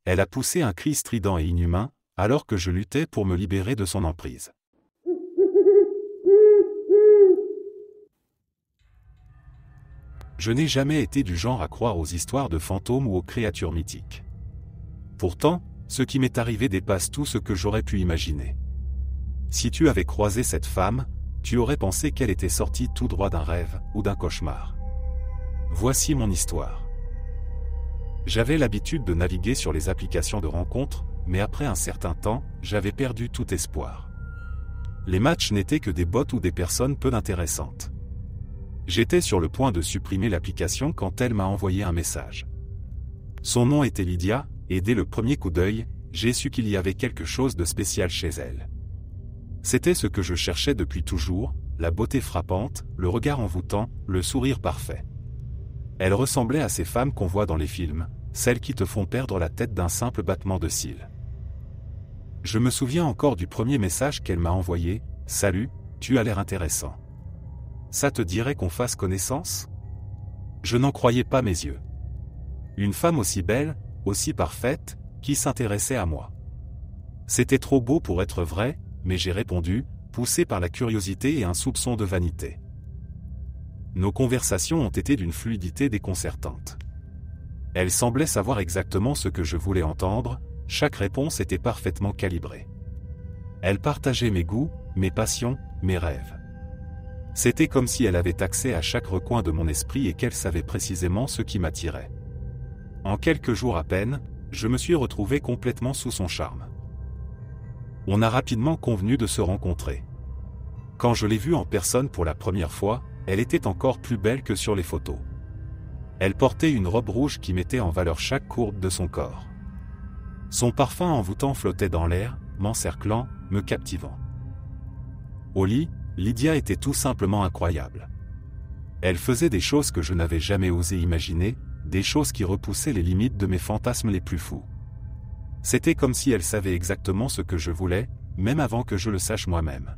Elle a poussé un cri strident et inhumain, alors que je luttais pour me libérer de son emprise. Je n'ai jamais été du genre à croire aux histoires de fantômes ou aux créatures mythiques. Pourtant, ce qui m'est arrivé dépasse tout ce que j'aurais pu imaginer. Si tu avais croisé cette femme, tu aurais pensé qu'elle était sortie tout droit d'un rêve ou d'un cauchemar. Voici mon histoire. J'avais l'habitude de naviguer sur les applications de rencontres, mais après un certain temps, j'avais perdu tout espoir. Les matchs n'étaient que des bots ou des personnes peu intéressantes. J'étais sur le point de supprimer l'application quand elle m'a envoyé un message. Son nom était Lydia, et dès le premier coup d'œil, j'ai su qu'il y avait quelque chose de spécial chez elle. C'était ce que je cherchais depuis toujours, la beauté frappante, le regard envoûtant, le sourire parfait. Elle ressemblait à ces femmes qu'on voit dans les films, celles qui te font perdre la tête d'un simple battement de cils. Je me souviens encore du premier message qu'elle m'a envoyé, « Salut, tu as l'air intéressant. Ça te dirait qu'on fasse connaissance ?» Je n'en croyais pas mes yeux. Une femme aussi belle, aussi parfaite, qui s'intéressait à moi. C'était trop beau pour être vrai, mais j'ai répondu, poussé par la curiosité et un soupçon de vanité. Nos conversations ont été d'une fluidité déconcertante. Elle semblait savoir exactement ce que je voulais entendre, chaque réponse était parfaitement calibrée. Elle partageait mes goûts, mes passions, mes rêves. C'était comme si elle avait accès à chaque recoin de mon esprit et qu'elle savait précisément ce qui m'attirait. En quelques jours à peine, je me suis retrouvé complètement sous son charme. On a rapidement convenu de se rencontrer. Quand je l'ai vue en personne pour la première fois, elle était encore plus belle que sur les photos. Elle portait une robe rouge qui mettait en valeur chaque courbe de son corps. Son parfum envoûtant flottait dans l'air, m'encerclant, me captivant. Au lit, Lydia était tout simplement incroyable. Elle faisait des choses que je n'avais jamais osé imaginer, des choses qui repoussaient les limites de mes fantasmes les plus fous. C'était comme si elle savait exactement ce que je voulais, même avant que je le sache moi-même.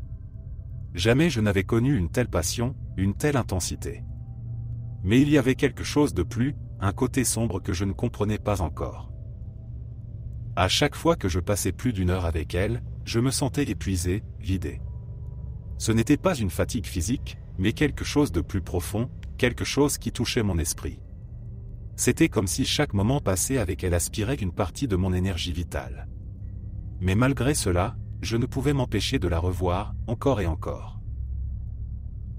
Jamais je n'avais connu une telle passion, une telle intensité. Mais il y avait quelque chose de plus, un côté sombre que je ne comprenais pas encore. À chaque fois que je passais plus d'une heure avec elle, je me sentais épuisé, vidé. Ce n'était pas une fatigue physique, mais quelque chose de plus profond, quelque chose qui touchait mon esprit. C'était comme si chaque moment passé avec elle aspirait une partie de mon énergie vitale. Mais malgré cela, je ne pouvais m'empêcher de la revoir, encore et encore.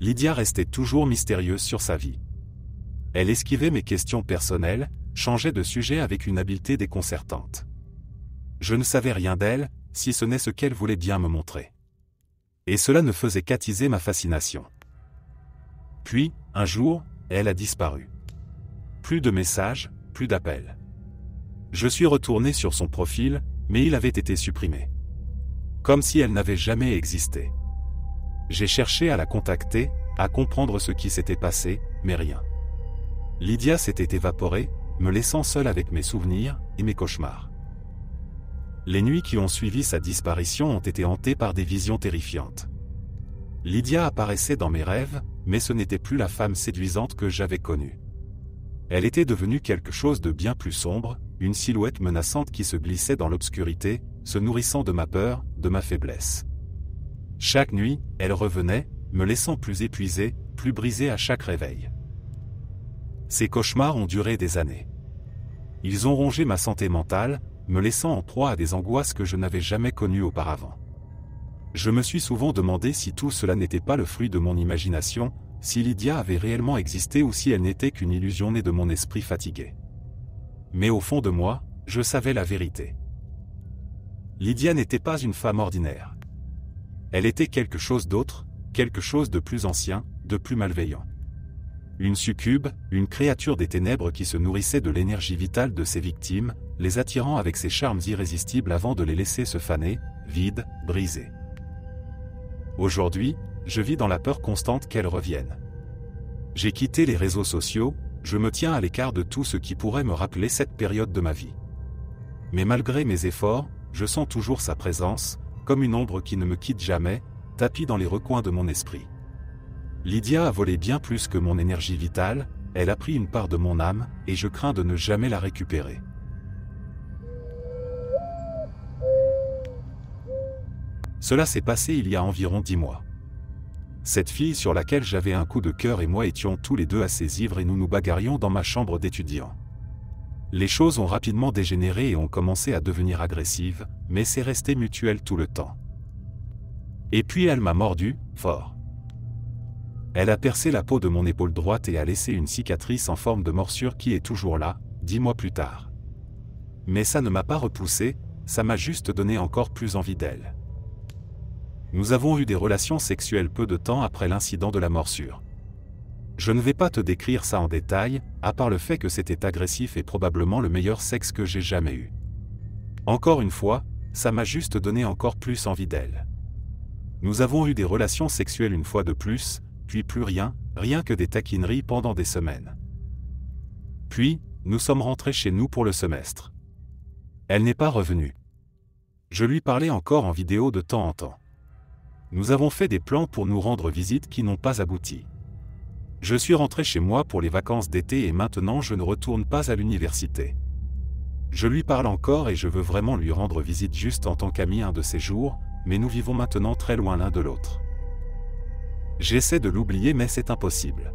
Lydia restait toujours mystérieuse sur sa vie. Elle esquivait mes questions personnelles, changeait de sujet avec une habileté déconcertante. Je ne savais rien d'elle, si ce n'est ce qu'elle voulait bien me montrer. Et cela ne faisait qu'attiser ma fascination. Puis, un jour, elle a disparu. Plus de messages, plus d'appels. Je suis retourné sur son profil, mais il avait été supprimé. Comme si elle n'avait jamais existé. J'ai cherché à la contacter, à comprendre ce qui s'était passé, mais rien. Lydia s'était évaporée, me laissant seul avec mes souvenirs et mes cauchemars. Les nuits qui ont suivi sa disparition ont été hantées par des visions terrifiantes. Lydia apparaissait dans mes rêves, mais ce n'était plus la femme séduisante que j'avais connue. Elle était devenue quelque chose de bien plus sombre, une silhouette menaçante qui se glissait dans l'obscurité, se nourrissant de ma peur, de ma faiblesse. Chaque nuit, elle revenait, me laissant plus épuisé, plus brisé à chaque réveil. Ces cauchemars ont duré des années. Ils ont rongé ma santé mentale, me laissant en proie à des angoisses que je n'avais jamais connues auparavant. Je me suis souvent demandé si tout cela n'était pas le fruit de mon imagination, si Lydia avait réellement existé ou si elle n'était qu'une illusion née de mon esprit fatigué. Mais au fond de moi, je savais la vérité. Lydia n'était pas une femme ordinaire. Elle était quelque chose d'autre, quelque chose de plus ancien, de plus malveillant. Une succube, une créature des ténèbres qui se nourrissait de l'énergie vitale de ses victimes, les attirant avec ses charmes irrésistibles avant de les laisser se faner, vides, brisés. Aujourd'hui, je vis dans la peur constante qu'elle revienne. J'ai quitté les réseaux sociaux, je me tiens à l'écart de tout ce qui pourrait me rappeler cette période de ma vie. Mais malgré mes efforts, je sens toujours sa présence, comme une ombre qui ne me quitte jamais, tapie dans les recoins de mon esprit. Lydia a volé bien plus que mon énergie vitale, elle a pris une part de mon âme, et je crains de ne jamais la récupérer. Cela s'est passé il y a environ 10 mois. Cette fille sur laquelle j'avais un coup de cœur et moi étions tous les deux assez ivres et nous nous bagarrions dans ma chambre d'étudiant. Les choses ont rapidement dégénéré et ont commencé à devenir agressives, mais c'est resté mutuel tout le temps. Et puis elle m'a mordu, fort. Elle a percé la peau de mon épaule droite et a laissé une cicatrice en forme de morsure qui est toujours là, 10 mois plus tard. Mais ça ne m'a pas repoussé, ça m'a juste donné encore plus envie d'elle. Nous avons eu des relations sexuelles peu de temps après l'incident de la morsure. Je ne vais pas te décrire ça en détail, à part le fait que c'était agressif et probablement le meilleur sexe que j'ai jamais eu. Encore une fois, ça m'a juste donné encore plus envie d'elle. Nous avons eu des relations sexuelles une fois de plus, puis plus rien, rien que des taquineries pendant des semaines. Puis, nous sommes rentrés chez nous pour le semestre. Elle n'est pas revenue. Je lui parlais encore en vidéo de temps en temps. Nous avons fait des plans pour nous rendre visite qui n'ont pas abouti. Je suis rentré chez moi pour les vacances d'été et maintenant je ne retourne pas à l'université. Je lui parle encore et je veux vraiment lui rendre visite juste en tant qu'ami un de ces jours, mais nous vivons maintenant très loin l'un de l'autre. J'essaie de l'oublier mais c'est impossible.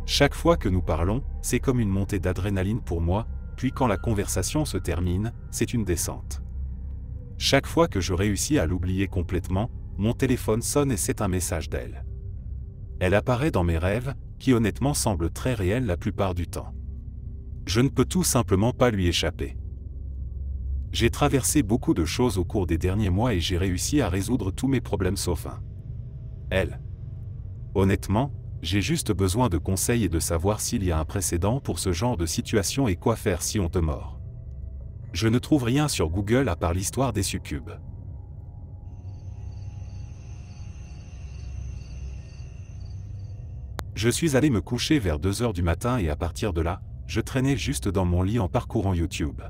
Chaque fois que nous parlons, c'est comme une montée d'adrénaline pour moi, puis quand la conversation se termine, c'est une descente. Chaque fois que je réussis à l'oublier complètement, mon téléphone sonne et c'est un message d'elle. Elle apparaît dans mes rêves, qui honnêtement semblent très réels la plupart du temps. Je ne peux tout simplement pas lui échapper. J'ai traversé beaucoup de choses au cours des derniers mois et j'ai réussi à résoudre tous mes problèmes sauf un. Elle. Honnêtement, j'ai juste besoin de conseils et de savoir s'il y a un précédent pour ce genre de situation et quoi faire si on te mord. Je ne trouve rien sur Google à part l'histoire des succubes. Je suis allé me coucher vers 2 heures du matin et à partir de là, je traînais juste dans mon lit en parcourant YouTube.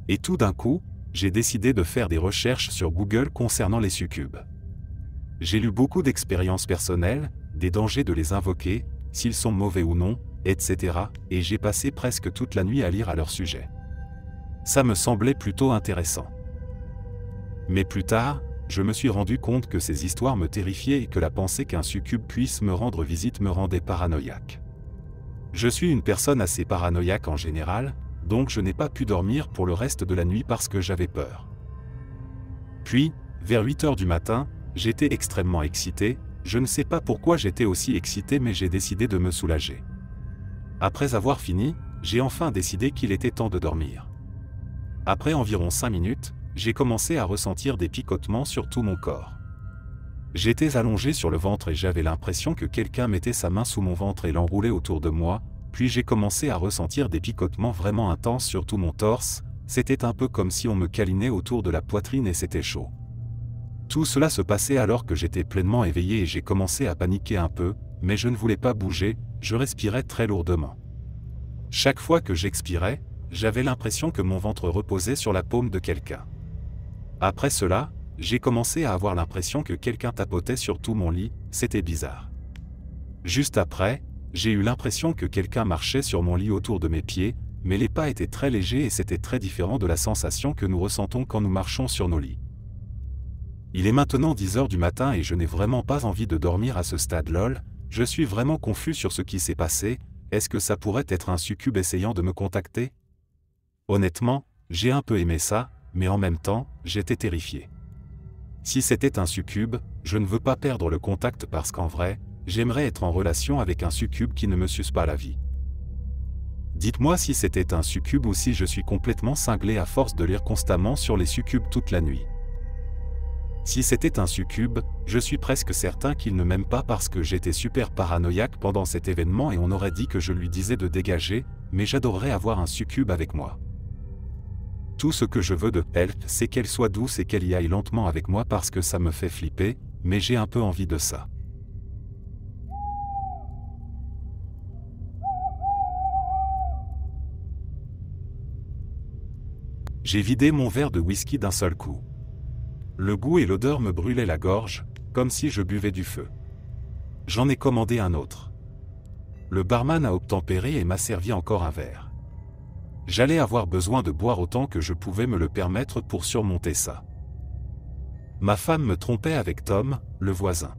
Et tout d'un coup, j'ai décidé de faire des recherches sur Google concernant les succubes. J'ai lu beaucoup d'expériences personnelles, des dangers de les invoquer, s'ils sont mauvais ou non, etc. et j'ai passé presque toute la nuit à lire à leur sujet. Ça me semblait plutôt intéressant. Mais plus tard, je me suis rendu compte que ces histoires me terrifiaient et que la pensée qu'un succube puisse me rendre visite me rendait paranoïaque. Je suis une personne assez paranoïaque en général, donc je n'ai pas pu dormir pour le reste de la nuit parce que j'avais peur. Puis, vers 8 heures du matin, j'étais extrêmement excité, je ne sais pas pourquoi j'étais aussi excité mais j'ai décidé de me soulager. Après avoir fini, j'ai enfin décidé qu'il était temps de dormir. Après environ 5 minutes, j'ai commencé à ressentir des picotements sur tout mon corps. J'étais allongé sur le ventre et j'avais l'impression que quelqu'un mettait sa main sous mon ventre et l'enroulait autour de moi, puis j'ai commencé à ressentir des picotements vraiment intenses sur tout mon torse, c'était un peu comme si on me câlinait autour de la poitrine et c'était chaud. Tout cela se passait alors que j'étais pleinement éveillé et j'ai commencé à paniquer un peu, mais je ne voulais pas bouger, je respirais très lourdement. Chaque fois que j'expirais, j'avais l'impression que mon ventre reposait sur la paume de quelqu'un. Après cela, j'ai commencé à avoir l'impression que quelqu'un tapotait sur tout mon lit, c'était bizarre. Juste après, j'ai eu l'impression que quelqu'un marchait sur mon lit autour de mes pieds, mais les pas étaient très légers et c'était très différent de la sensation que nous ressentons quand nous marchons sur nos lits. Il est maintenant 10 heures du matin et je n'ai vraiment pas envie de dormir à ce stade lol, je suis vraiment confus sur ce qui s'est passé, est-ce que ça pourrait être un succube essayant de me contacter? Honnêtement, j'ai un peu aimé ça, mais en même temps, j'étais terrifié. Si c'était un succube, je ne veux pas perdre le contact parce qu'en vrai, j'aimerais être en relation avec un succube qui ne me suce pas la vie. Dites-moi si c'était un succube ou si je suis complètement cinglé à force de lire constamment sur les succubes toute la nuit. Si c'était un succube, je suis presque certain qu'il ne m'aime pas parce que j'étais super paranoïaque pendant cet événement et on aurait dit que je lui disais de dégager, mais j'adorerais avoir un succube avec moi. Tout ce que je veux de elle, c'est qu'elle soit douce et qu'elle y aille lentement avec moi parce que ça me fait flipper, mais j'ai un peu envie de ça. J'ai vidé mon verre de whisky d'un seul coup. Le goût et l'odeur me brûlaient la gorge, comme si je buvais du feu. J'en ai commandé un autre. Le barman a obtempéré et m'a servi encore un verre. J'allais avoir besoin de boire autant que je pouvais me le permettre pour surmonter ça. Ma femme me trompait avec Tom, le voisin.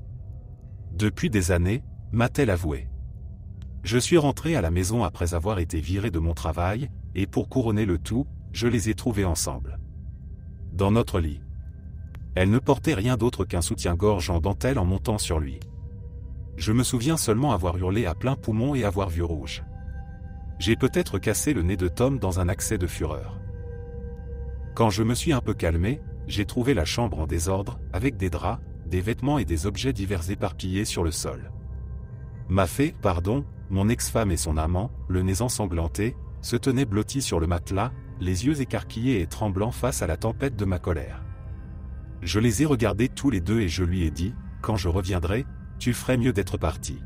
Depuis des années, m'a-t-elle avoué. Je suis rentré à la maison après avoir été viré de mon travail, et pour couronner le tout, je les ai trouvés ensemble. Dans notre lit. Elle ne portait rien d'autre qu'un soutien-gorge en dentelle en montant sur lui. Je me souviens seulement avoir hurlé à plein poumon et avoir vu rouge. J'ai peut-être cassé le nez de Tom dans un accès de fureur. Quand je me suis un peu calmé, j'ai trouvé la chambre en désordre, avec des draps, des vêtements et des objets divers éparpillés sur le sol. Ma fée, mon ex-femme et son amant, le nez ensanglanté, se tenaient blottis sur le matelas, les yeux écarquillés et tremblants face à la tempête de ma colère. Je les ai regardés tous les deux et je lui ai dit, quand je reviendrai, tu ferais mieux d'être parti.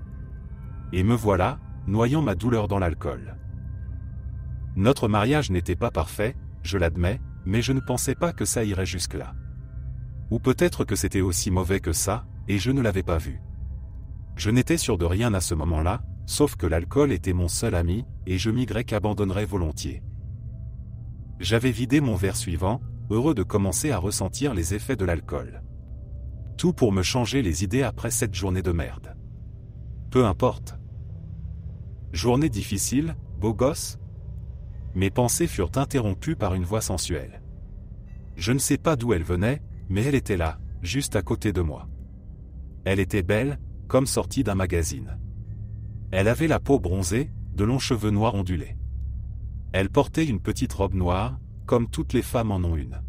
Et me voilà, noyant ma douleur dans l'alcool. Notre mariage n'était pas parfait, je l'admets, mais je ne pensais pas que ça irait jusque-là. Ou peut-être que c'était aussi mauvais que ça, et je ne l'avais pas vu. Je n'étais sûr de rien à ce moment-là, sauf que l'alcool était mon seul ami, et je m'abandonnerais volontiers. J'avais vidé mon verre suivant, heureux de commencer à ressentir les effets de l'alcool. Tout pour me changer les idées après cette journée de merde. Peu importe. Journée difficile, beau gosse? Mes pensées furent interrompues par une voix sensuelle. Je ne sais pas d'où elle venait, mais elle était là, juste à côté de moi. Elle était belle, comme sortie d'un magazine. Elle avait la peau bronzée, de longs cheveux noirs ondulés. Elle portait une petite robe noire, comme toutes les femmes en ont une.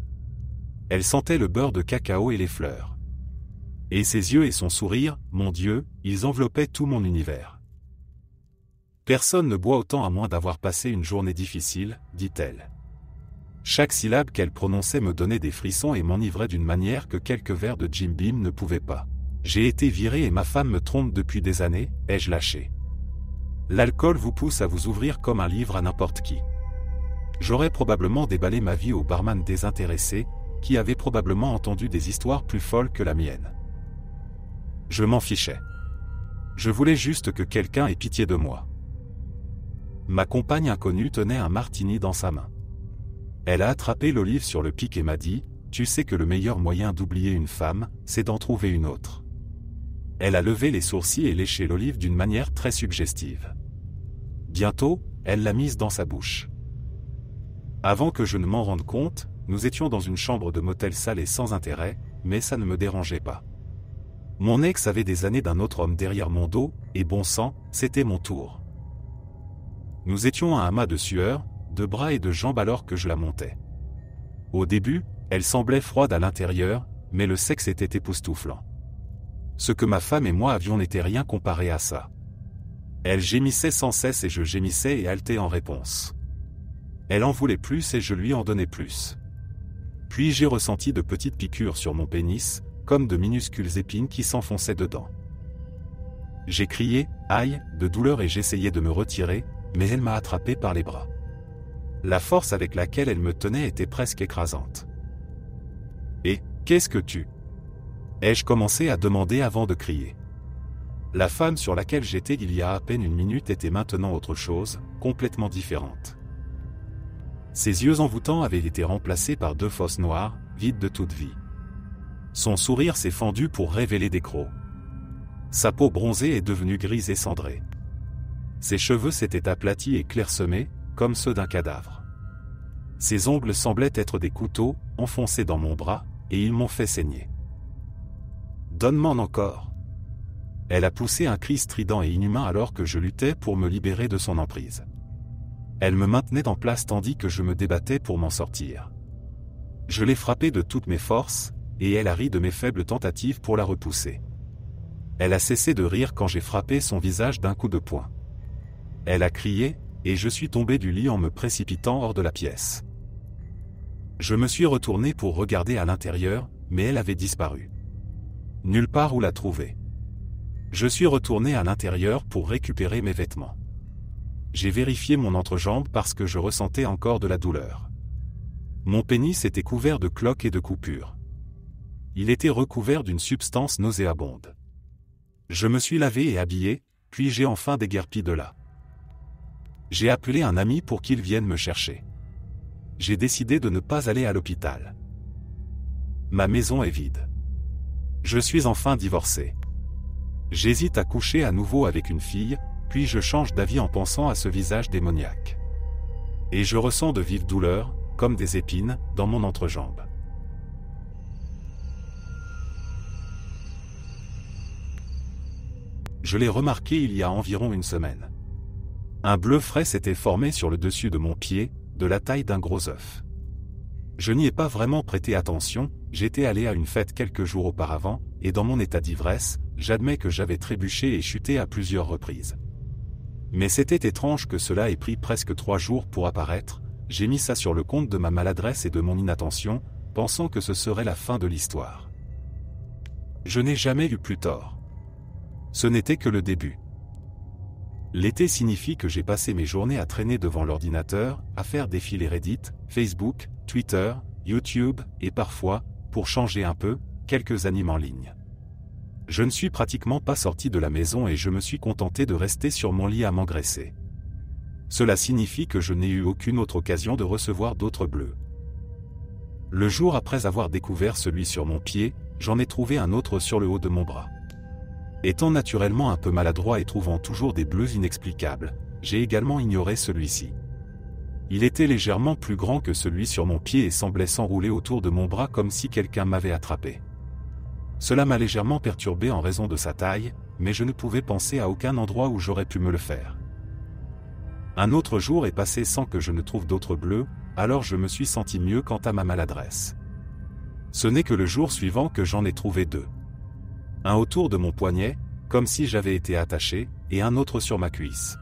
Elle sentait le beurre de cacao et les fleurs. Et ses yeux et son sourire, mon Dieu, ils enveloppaient tout mon univers. Personne ne boit autant à moins d'avoir passé une journée difficile, dit-elle. Chaque syllabe qu'elle prononçait me donnait des frissons et m'enivrait d'une manière que quelques verres de Jim Beam ne pouvaient pas. J'ai été viré et ma femme me trompe depuis des années, ai-je lâché. L'alcool vous pousse à vous ouvrir comme un livre à n'importe qui. J'aurais probablement déballé ma vie au barman désintéressé, qui avait probablement entendu des histoires plus folles que la mienne. Je m'en fichais. Je voulais juste que quelqu'un ait pitié de moi. Ma compagne inconnue tenait un martini dans sa main. Elle a attrapé l'olive sur le pic et m'a dit, « Tu sais que le meilleur moyen d'oublier une femme, c'est d'en trouver une autre. » Elle a levé les sourcils et léché l'olive d'une manière très suggestive. Bientôt, elle l'a mise dans sa bouche. Avant que je ne m'en rende compte, nous étions dans une chambre de motel sale et sans intérêt, mais ça ne me dérangeait pas. Mon ex avait des années d'un autre homme derrière mon dos, et bon sang, c'était mon tour. Nous étions à un amas de sueur, de bras et de jambes alors que je la montais. Au début, elle semblait froide à l'intérieur, mais le sexe était époustouflant. Ce que ma femme et moi avions n'était rien comparé à ça. Elle gémissait sans cesse et je gémissais et haletais en réponse. Elle en voulait plus et je lui en donnais plus. Puis j'ai ressenti de petites piqûres sur mon pénis, comme de minuscules épines qui s'enfonçaient dedans. J'ai crié, aïe, de douleur et j'essayais de me retirer, mais elle m'a attrapé par les bras. La force avec laquelle elle me tenait était presque écrasante. Et, qu'est-ce que tu... ai-je commencé à demander avant de crier. La femme sur laquelle j'étais il y a à peine une minute était maintenant autre chose, complètement différente. Ses yeux envoûtants avaient été remplacés par deux fosses noires, vides de toute vie. Son sourire s'est fendu pour révéler des crocs. Sa peau bronzée est devenue grise et cendrée. Ses cheveux s'étaient aplatis et clairsemés, comme ceux d'un cadavre. Ses ongles semblaient être des couteaux, enfoncés dans mon bras, et ils m'ont fait saigner. Donne-m'en encore. Elle a poussé un cri strident et inhumain alors que je luttais pour me libérer de son emprise. Elle me maintenait en place tandis que je me débattais pour m'en sortir. Je l'ai frappée de toutes mes forces, et elle a ri de mes faibles tentatives pour la repousser. Elle a cessé de rire quand j'ai frappé son visage d'un coup de poing. Elle a crié, et je suis tombé du lit en me précipitant hors de la pièce. Je me suis retourné pour regarder à l'intérieur, mais elle avait disparu. Nulle part où la trouver. Je suis retourné à l'intérieur pour récupérer mes vêtements. J'ai vérifié mon entrejambe parce que je ressentais encore de la douleur. Mon pénis était couvert de cloques et de coupures. Il était recouvert d'une substance nauséabonde. Je me suis lavé et habillé, puis j'ai enfin déguerpi de là. J'ai appelé un ami pour qu'il vienne me chercher. J'ai décidé de ne pas aller à l'hôpital. Ma maison est vide. Je suis enfin divorcé. J'hésite à coucher à nouveau avec une fille, puis je change d'avis en pensant à ce visage démoniaque. Et je ressens de vives douleurs, comme des épines, dans mon entrejambe. Je l'ai remarqué il y a environ une semaine. Un bleu frais s'était formé sur le dessus de mon pied, de la taille d'un gros œuf. Je n'y ai pas vraiment prêté attention, j'étais allé à une fête quelques jours auparavant, et dans mon état d'ivresse, j'admets que j'avais trébuché et chuté à plusieurs reprises. Mais c'était étrange que cela ait pris presque 3 jours pour apparaître, j'ai mis ça sur le compte de ma maladresse et de mon inattention, pensant que ce serait la fin de l'histoire. Je n'ai jamais eu plus tort. Ce n'était que le début. L'été signifie que j'ai passé mes journées à traîner devant l'ordinateur, à faire défiler Reddit, Facebook, Twitter, YouTube, et parfois, pour changer un peu, quelques animes en ligne. Je ne suis pratiquement pas sorti de la maison et je me suis contenté de rester sur mon lit à m'engraisser. Cela signifie que je n'ai eu aucune autre occasion de recevoir d'autres bleus. Le jour après avoir découvert celui sur mon pied, j'en ai trouvé un autre sur le haut de mon bras. Étant naturellement un peu maladroit et trouvant toujours des bleus inexplicables, j'ai également ignoré celui-ci. Il était légèrement plus grand que celui sur mon pied et semblait s'enrouler autour de mon bras comme si quelqu'un m'avait attrapé. Cela m'a légèrement perturbé en raison de sa taille, mais je ne pouvais penser à aucun endroit où j'aurais pu me le faire. Un autre jour est passé sans que je ne trouve d'autres bleus, alors je me suis senti mieux quant à ma maladresse. Ce n'est que le jour suivant que j'en ai trouvé 2. Un autour de mon poignet, comme si j'avais été attaché, et un autre sur ma cuisse.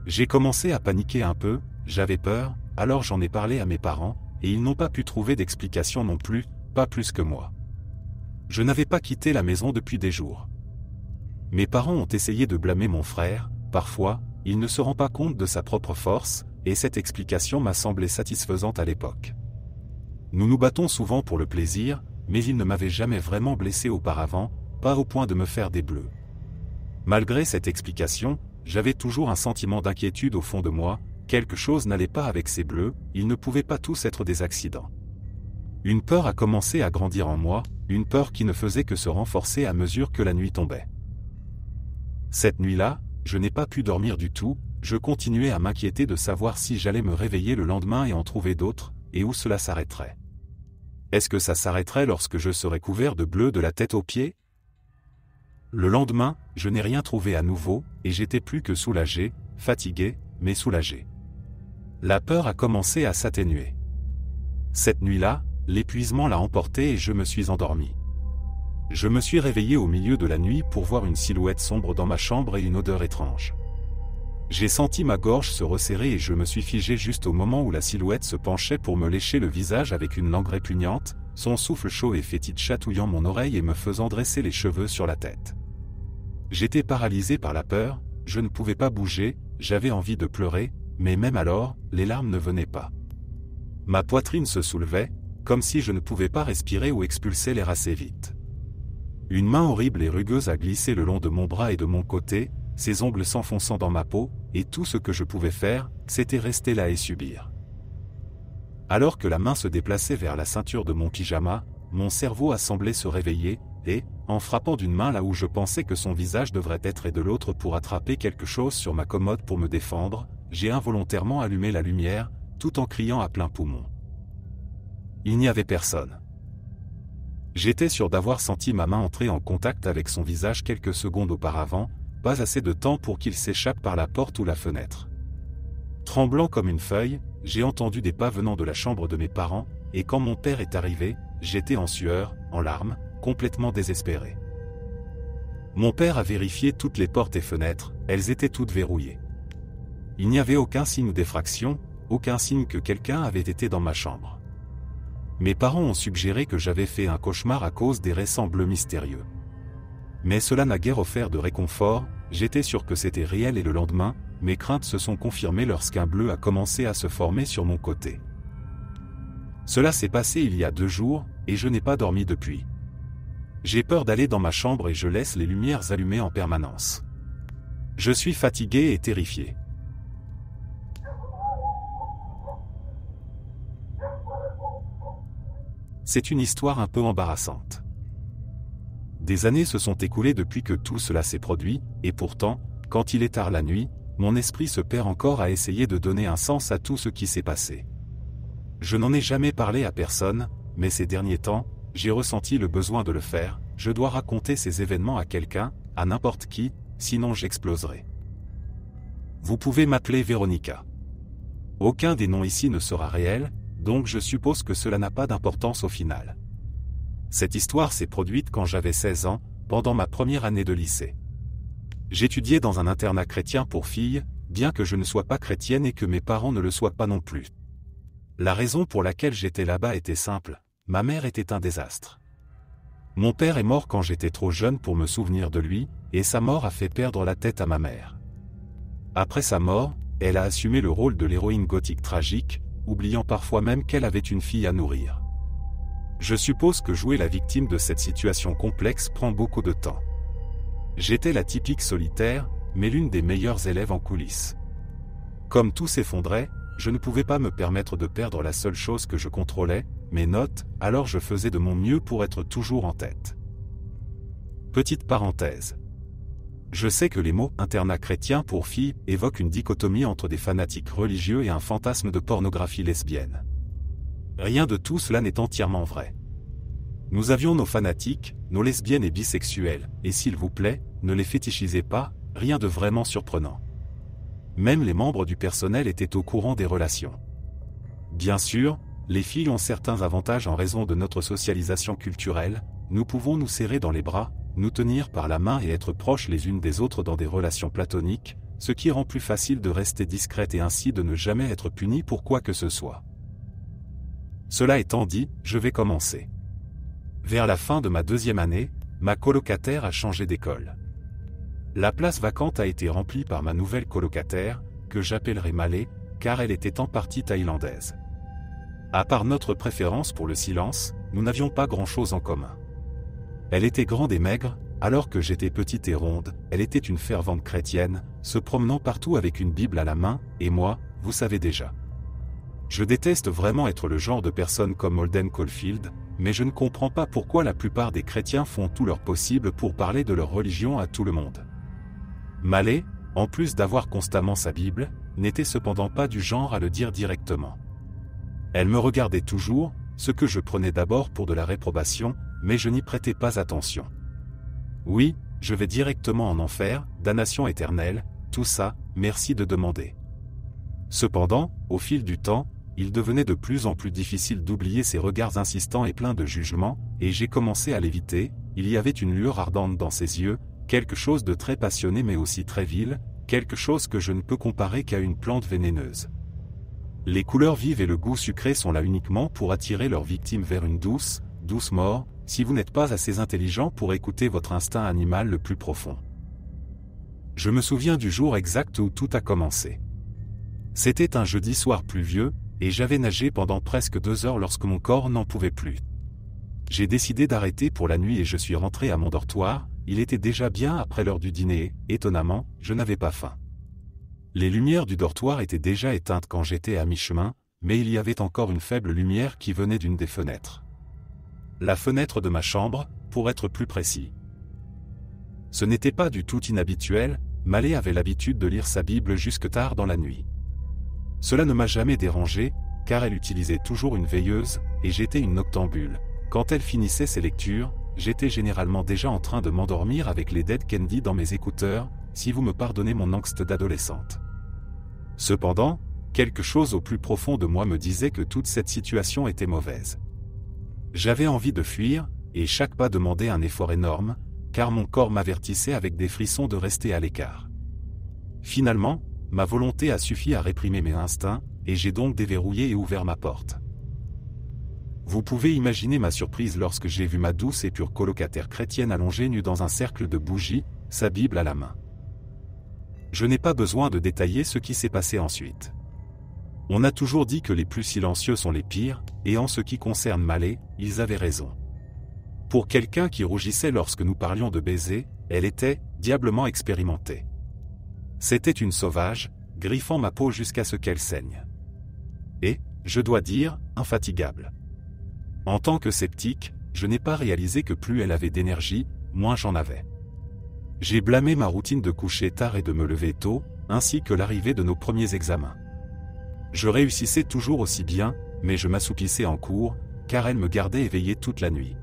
J'ai commencé à paniquer un peu, j'avais peur, alors j'en ai parlé à mes parents, et ils n'ont pas pu trouver d'explication non plus, pas plus que moi. Je n'avais pas quitté la maison depuis des jours. Mes parents ont essayé de blâmer mon frère, parfois, il ne se rend pas compte de sa propre force, et cette explication m'a semblé satisfaisante à l'époque. Nous nous battons souvent pour le plaisir, mais il ne m'avait jamais vraiment blessé auparavant, pas au point de me faire des bleus. Malgré cette explication, j'avais toujours un sentiment d'inquiétude au fond de moi, quelque chose n'allait pas avec ces bleus, ils ne pouvaient pas tous être des accidents. Une peur a commencé à grandir en moi, une peur qui ne faisait que se renforcer à mesure que la nuit tombait. Cette nuit-là, je n'ai pas pu dormir du tout, je continuais à m'inquiéter de savoir si j'allais me réveiller le lendemain et en trouver d'autres, et où cela s'arrêterait. Est-ce que ça s'arrêterait lorsque je serais couvert de bleu de la tête aux pieds ? Le lendemain, je n'ai rien trouvé à nouveau, et j'étais plus que soulagé, fatigué, mais soulagé. La peur a commencé à s'atténuer. Cette nuit-là, l'épuisement l'a emporté et je me suis endormi. Je me suis réveillé au milieu de la nuit pour voir une silhouette sombre dans ma chambre et une odeur étrange. J'ai senti ma gorge se resserrer et je me suis figé juste au moment où la silhouette se penchait pour me lécher le visage avec une langue répugnante, son souffle chaud et fétide chatouillant mon oreille et me faisant dresser les cheveux sur la tête. J'étais paralysé par la peur, je ne pouvais pas bouger, j'avais envie de pleurer, mais même alors, les larmes ne venaient pas. Ma poitrine se soulevait, comme si je ne pouvais pas respirer ou expulser l'air assez vite. Une main horrible et rugueuse a glissé le long de mon bras et de mon côté, ses ongles s'enfonçant dans ma peau, et tout ce que je pouvais faire, c'était rester là et subir. Alors que la main se déplaçait vers la ceinture de mon pyjama, mon cerveau a semblé se réveiller, et, en frappant d'une main là où je pensais que son visage devrait être et de l'autre pour attraper quelque chose sur ma commode pour me défendre, j'ai involontairement allumé la lumière, tout en criant à plein poumon. Il n'y avait personne. J'étais sûr d'avoir senti ma main entrer en contact avec son visage quelques secondes auparavant, pas assez de temps pour qu'il s'échappe par la porte ou la fenêtre. Tremblant comme une feuille, j'ai entendu des pas venant de la chambre de mes parents, et quand mon père est arrivé, j'étais en sueur, en larmes, complètement désespéré. Mon père a vérifié toutes les portes et fenêtres, elles étaient toutes verrouillées. Il n'y avait aucun signe d'effraction, aucun signe que quelqu'un avait été dans ma chambre. Mes parents ont suggéré que j'avais fait un cauchemar à cause des récents bleus mystérieux. Mais cela n'a guère offert de réconfort, j'étais sûr que c'était réel et le lendemain, mes craintes se sont confirmées lorsqu'un bleu a commencé à se former sur mon côté. Cela s'est passé il y a 2 jours, et je n'ai pas dormi depuis. J'ai peur d'aller dans ma chambre et je laisse les lumières allumées en permanence. Je suis fatigué et terrifié. C'est une histoire un peu embarrassante. Des années se sont écoulées depuis que tout cela s'est produit, et pourtant, quand il est tard la nuit, mon esprit se perd encore à essayer de donner un sens à tout ce qui s'est passé. Je n'en ai jamais parlé à personne, mais ces derniers temps, j'ai ressenti le besoin de le faire. Je dois raconter ces événements à quelqu'un, à n'importe qui, sinon j'exploserai. Vous pouvez m'appeler Véronica. Aucun des noms ici ne sera réel, donc je suppose que cela n'a pas d'importance au final. Cette histoire s'est produite quand j'avais 16 ans, pendant ma première année de lycée. J'étudiais dans un internat chrétien pour filles, bien que je ne sois pas chrétienne et que mes parents ne le soient pas non plus. La raison pour laquelle j'étais là-bas était simple, ma mère était un désastre. Mon père est mort quand j'étais trop jeune pour me souvenir de lui, et sa mort a fait perdre la tête à ma mère. Après sa mort, elle a assumé le rôle de l'héroïne gothique tragique, oubliant parfois même qu'elle avait une fille à nourrir. Je suppose que jouer la victime de cette situation complexe prend beaucoup de temps. J'étais la typique solitaire, mais l'une des meilleures élèves en coulisses. Comme tout s'effondrait, je ne pouvais pas me permettre de perdre la seule chose que je contrôlais, mes notes, alors je faisais de mon mieux pour être toujours en tête. Petite parenthèse. Je sais que les mots « internat chrétien pour filles » évoquent une dichotomie entre des fanatiques religieux et un fantasme de pornographie lesbienne. Rien de tout cela n'est entièrement vrai. Nous avions nos fanatiques, nos lesbiennes et bisexuels, et s'il vous plaît, ne les fétichisez pas, rien de vraiment surprenant. Même les membres du personnel étaient au courant des relations. Bien sûr, les filles ont certains avantages en raison de notre socialisation culturelle, nous pouvons nous serrer dans les bras, nous tenir par la main et être proches les unes des autres dans des relations platoniques, ce qui rend plus facile de rester discrète et ainsi de ne jamais être puni pour quoi que ce soit. Cela étant dit, je vais commencer. Vers la fin de ma 2e année, ma colocataire a changé d'école. La place vacante a été remplie par ma nouvelle colocataire, que j'appellerai Malé, car elle était en partie thaïlandaise. À part notre préférence pour le silence, nous n'avions pas grand-chose en commun. Elle était grande et maigre, alors que j'étais petite et ronde, elle était une fervente chrétienne, se promenant partout avec une Bible à la main, et moi, vous savez déjà. Je déteste vraiment être le genre de personne comme Holden Caulfield, mais je ne comprends pas pourquoi la plupart des chrétiens font tout leur possible pour parler de leur religion à tout le monde. Malé, en plus d'avoir constamment sa Bible, n'était cependant pas du genre à le dire directement. Elle me regardait toujours, ce que je prenais d'abord pour de la réprobation, mais je n'y prêtais pas attention. Oui, je vais directement en enfer, damnation éternelle, tout ça, merci de demander. Cependant, au fil du temps, il devenait de plus en plus difficile d'oublier ses regards insistants et pleins de jugement, et j'ai commencé à l'éviter. Il y avait une lueur ardente dans ses yeux, quelque chose de très passionné mais aussi très vil, quelque chose que je ne peux comparer qu'à une plante vénéneuse. Les couleurs vives et le goût sucré sont là uniquement pour attirer leurs victimes vers une douce mort, si vous n'êtes pas assez intelligent pour écouter votre instinct animal le plus profond. Je me souviens du jour exact où tout a commencé. C'était un jeudi soir pluvieux, et j'avais nagé pendant presque 2 heures lorsque mon corps n'en pouvait plus. J'ai décidé d'arrêter pour la nuit et je suis rentré à mon dortoir. Il était déjà bien après l'heure du dîner, et, étonnamment, je n'avais pas faim. Les lumières du dortoir étaient déjà éteintes quand j'étais à mi-chemin, mais il y avait encore une faible lumière qui venait d'une des fenêtres. La fenêtre de ma chambre, pour être plus précis. Ce n'était pas du tout inhabituel, Malé avait l'habitude de lire sa Bible jusque tard dans la nuit. Cela ne m'a jamais dérangé, car elle utilisait toujours une veilleuse, et j'étais une noctambule. Quand elle finissait ses lectures, j'étais généralement déjà en train de m'endormir avec les Dead Kennedy dans mes écouteurs, si vous me pardonnez mon angst d'adolescente. Cependant, quelque chose au plus profond de moi me disait que toute cette situation était mauvaise. J'avais envie de fuir, et chaque pas demandait un effort énorme, car mon corps m'avertissait avec des frissons de rester à l'écart. Finalement, ma volonté a suffi à réprimer mes instincts, et j'ai donc déverrouillé et ouvert ma porte. Vous pouvez imaginer ma surprise lorsque j'ai vu ma douce et pure colocataire chrétienne allongée nue dans un cercle de bougies, sa Bible à la main. Je n'ai pas besoin de détailler ce qui s'est passé ensuite. On a toujours dit que les plus silencieux sont les pires, et en ce qui concerne Malé, ils avaient raison. Pour quelqu'un qui rougissait lorsque nous parlions de baiser, elle était diablement expérimentée. C'était une sauvage, griffant ma peau jusqu'à ce qu'elle saigne. Et, je dois dire, infatigable. En tant que sceptique, je n'ai pas réalisé que plus elle avait d'énergie, moins j'en avais. J'ai blâmé ma routine de coucher tard et de me lever tôt, ainsi que l'arrivée de nos premiers examens. Je réussissais toujours aussi bien, mais je m'assoupissais en cours, car elle me gardait éveillé toute la nuit.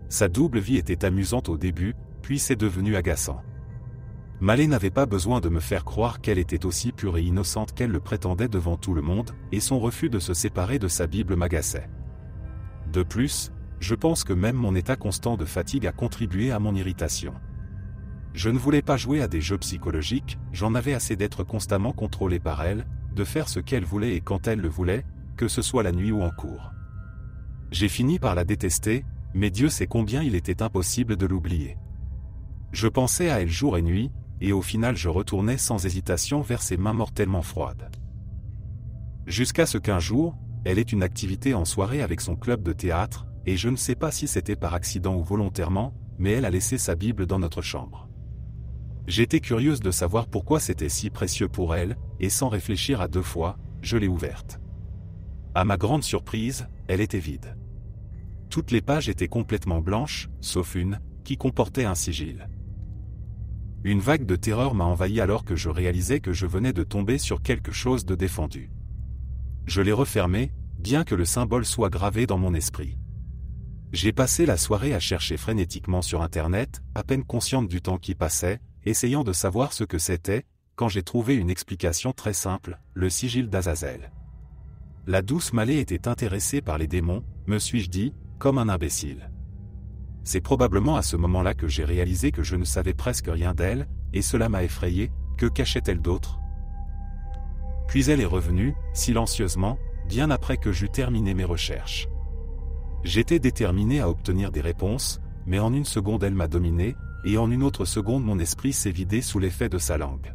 Sa double vie était amusante au début, puis c'est devenu agaçant. Malé n'avait pas besoin de me faire croire qu'elle était aussi pure et innocente qu'elle le prétendait devant tout le monde, et son refus de se séparer de sa Bible m'agaçait. De plus, je pense que même mon état constant de fatigue a contribué à mon irritation. Je ne voulais pas jouer à des jeux psychologiques, j'en avais assez d'être constamment contrôlé par elle, de faire ce qu'elle voulait et quand elle le voulait, que ce soit la nuit ou en cours. J'ai fini par la détester, mais Dieu sait combien il était impossible de l'oublier. Je pensais à elle jour et nuit, et au final je retournais sans hésitation vers ses mains mortellement froides. Jusqu'à ce qu'un jour, elle ait une activité en soirée avec son club de théâtre, et je ne sais pas si c'était par accident ou volontairement, mais elle a laissé sa Bible dans notre chambre. J'étais curieuse de savoir pourquoi c'était si précieux pour elle, et sans réfléchir à deux fois, je l'ai ouverte. À ma grande surprise, elle était vide. Toutes les pages étaient complètement blanches, sauf une, qui comportait un sigil. Une vague de terreur m'a envahi alors que je réalisais que je venais de tomber sur quelque chose de défendu. Je l'ai refermé, bien que le symbole soit gravé dans mon esprit. J'ai passé la soirée à chercher frénétiquement sur Internet, à peine consciente du temps qui passait, essayant de savoir ce que c'était, quand j'ai trouvé une explication très simple, le sigil d'Azazel. La douce Malé était intéressée par les démons, me suis-je dit, comme un imbécile. C'est probablement à ce moment-là que j'ai réalisé que je ne savais presque rien d'elle, et cela m'a effrayé, que cachait-elle d'autre ? Puis elle est revenue, silencieusement, bien après que j'eus terminé mes recherches. J'étais déterminé à obtenir des réponses, mais en une seconde elle m'a dominé, et en une autre seconde mon esprit s'est vidé sous l'effet de sa langue.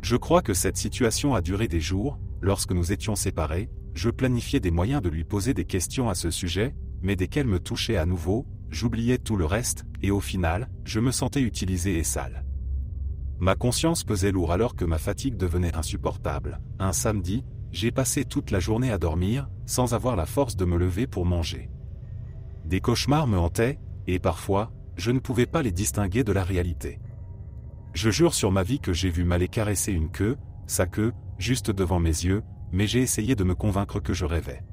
Je crois que cette situation a duré des jours. Lorsque nous étions séparés, je planifiais des moyens de lui poser des questions à ce sujet, mais dès qu'elle me touchait à nouveau, j'oubliais tout le reste, et au final, je me sentais utilisé et sale. Ma conscience pesait lourd alors que ma fatigue devenait insupportable. Un samedi, j'ai passé toute la journée à dormir, sans avoir la force de me lever pour manger. Des cauchemars me hantaient, et parfois, je ne pouvais pas les distinguer de la réalité. Je jure sur ma vie que j'ai vu Malé caresser une queue, sa queue, juste devant mes yeux, mais j'ai essayé de me convaincre que je rêvais.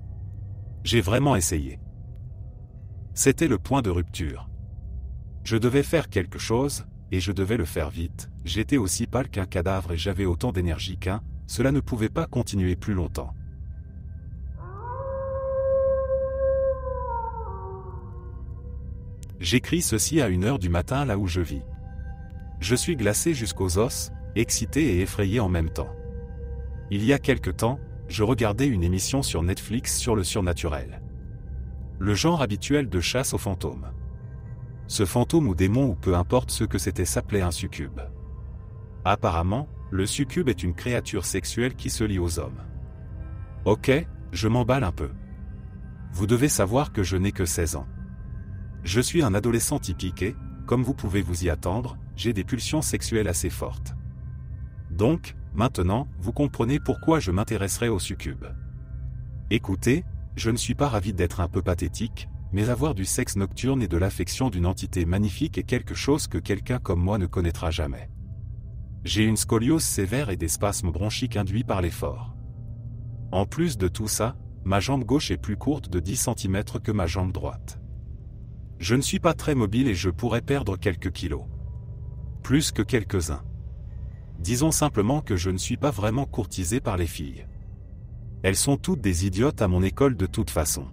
J'ai vraiment essayé. C'était le point de rupture. Je devais faire quelque chose, et je devais le faire vite. J'étais aussi pâle qu'un cadavre et j'avais autant d'énergie qu'un, cela ne pouvait pas continuer plus longtemps. J'écris ceci à 1h du matin là où je vis. Je suis glacé jusqu'aux os, excité et effrayé en même temps. Il y a quelque temps, je regardais une émission sur Netflix sur le surnaturel. Le genre habituel de chasse aux fantômes. Ce fantôme ou démon ou peu importe ce que c'était s'appelait un succube. Apparemment, le succube est une créature sexuelle qui se lie aux hommes. Ok, je m'emballe un peu. Vous devez savoir que je n'ai que 16 ans. Je suis un adolescent typique et, comme vous pouvez vous y attendre, j'ai des pulsions sexuelles assez fortes. Donc, maintenant, vous comprenez pourquoi je m'intéresserai au succube. Écoutez, je ne suis pas ravi d'être un peu pathétique, mais avoir du sexe nocturne et de l'affection d'une entité magnifique est quelque chose que quelqu'un comme moi ne connaîtra jamais. J'ai une scoliose sévère et des spasmes bronchiques induits par l'effort. En plus de tout ça, ma jambe gauche est plus courte de 10 cm que ma jambe droite. Je ne suis pas très mobile et je pourrais perdre quelques kilos. Plus que quelques-uns. Disons simplement que je ne suis pas vraiment courtisé par les filles. Elles sont toutes des idiotes à mon école de toute façon.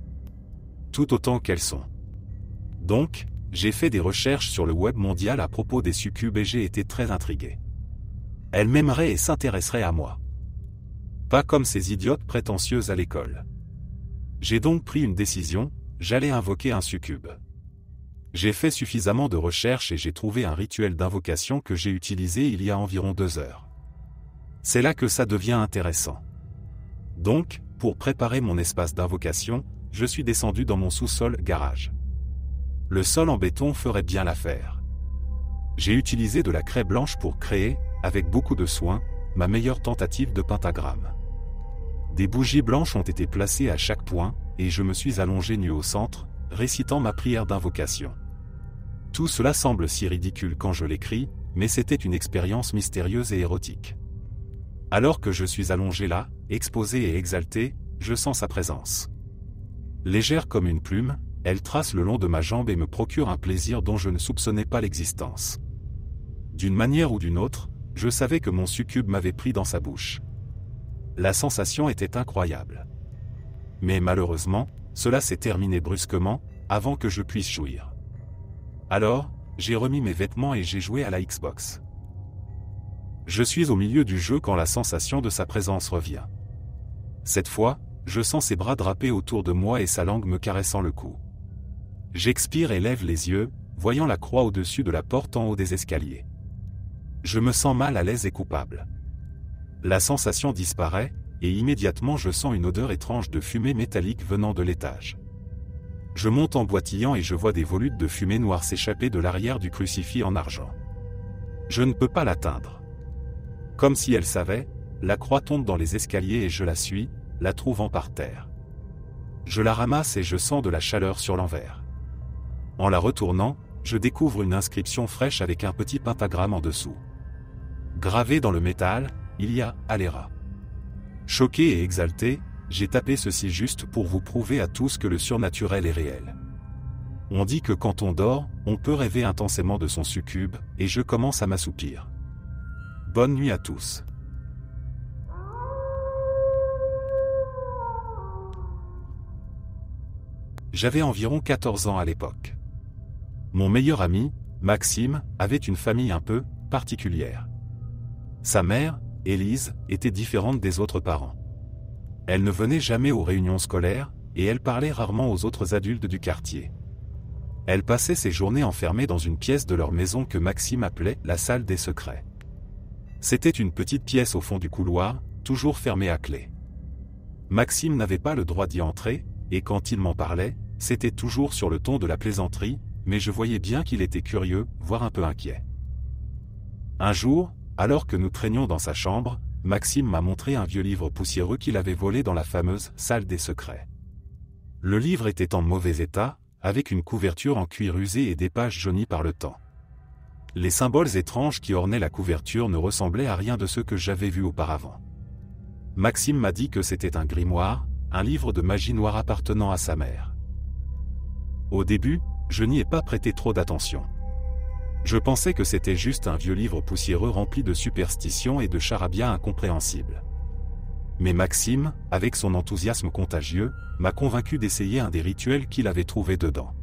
Tout autant qu'elles sont. Donc, j'ai fait des recherches sur le web mondial à propos des succubes et j'ai été très intrigué. Elles m'aimeraient et s'intéresseraient à moi. Pas comme ces idiotes prétentieuses à l'école. J'ai donc pris une décision, j'allais invoquer un succube. J'ai fait suffisamment de recherches et j'ai trouvé un rituel d'invocation que j'ai utilisé il y a environ 2 heures. C'est là que ça devient intéressant. Donc, pour préparer mon espace d'invocation, je suis descendu dans mon sous-sol garage. Le sol en béton ferait bien l'affaire. J'ai utilisé de la craie blanche pour créer, avec beaucoup de soin, ma meilleure tentative de pentagramme. Des bougies blanches ont été placées à chaque point, et je me suis allongé nu au centre, récitant ma prière d'invocation. Tout cela semble si ridicule quand je l'écris, mais c'était une expérience mystérieuse et érotique. Alors que je suis allongé là, exposé et exalté, je sens sa présence. Légère comme une plume, elle trace le long de ma jambe et me procure un plaisir dont je ne soupçonnais pas l'existence. D'une manière ou d'une autre, je savais que mon succube m'avait pris dans sa bouche. La sensation était incroyable. Mais malheureusement, cela s'est terminé brusquement, avant que je puisse jouir. Alors, j'ai remis mes vêtements et j'ai joué à la Xbox. Je suis au milieu du jeu quand la sensation de sa présence revient. Cette fois, je sens ses bras drapés autour de moi et sa langue me caressant le cou. J'expire et lève les yeux, voyant la croix au-dessus de la porte en haut des escaliers. Je me sens mal à l'aise et coupable. La sensation disparaît, et immédiatement je sens une odeur étrange de fumée métallique venant de l'étage. Je monte en boitillant et je vois des volutes de fumée noire s'échapper de l'arrière du crucifix en argent. Je ne peux pas l'atteindre. Comme si elle savait, la croix tombe dans les escaliers et je la suis, la trouvant par terre. Je la ramasse et je sens de la chaleur sur l'envers. En la retournant, je découvre une inscription fraîche avec un petit pentagramme en dessous. Gravé dans le métal, il y a « Alera ». Choqué et exalté, j'ai tapé ceci juste pour vous prouver à tous que le surnaturel est réel. On dit que quand on dort, on peut rêver intensément de son succube, et je commence à m'assoupir. Bonne nuit à tous. J'avais environ 14 ans à l'époque. Mon meilleur ami, Maxime, avait une famille un peu particulière. Sa mère, Élise, était différente des autres parents. Elle ne venait jamais aux réunions scolaires, et elle parlait rarement aux autres adultes du quartier. Elle passait ses journées enfermée dans une pièce de leur maison que Maxime appelait la salle des secrets. C'était une petite pièce au fond du couloir, toujours fermée à clé. Maxime n'avait pas le droit d'y entrer, et quand il m'en parlait, c'était toujours sur le ton de la plaisanterie, mais je voyais bien qu'il était curieux, voire un peu inquiet. Un jour, alors que nous traînions dans sa chambre, Maxime m'a montré un vieux livre poussiéreux qu'il avait volé dans la fameuse salle des secrets. Le livre était en mauvais état, avec une couverture en cuir usé et des pages jaunies par le temps. Les symboles étranges qui ornaient la couverture ne ressemblaient à rien de ce que j'avais vu auparavant. Maxime m'a dit que c'était un grimoire, un livre de magie noire appartenant à sa mère. Au début, je n'y ai pas prêté trop d'attention. Je pensais que c'était juste un vieux livre poussiéreux rempli de superstitions et de charabia incompréhensibles. Mais Maxime, avec son enthousiasme contagieux, m'a convaincu d'essayer un des rituels qu'il avait trouvé dedans.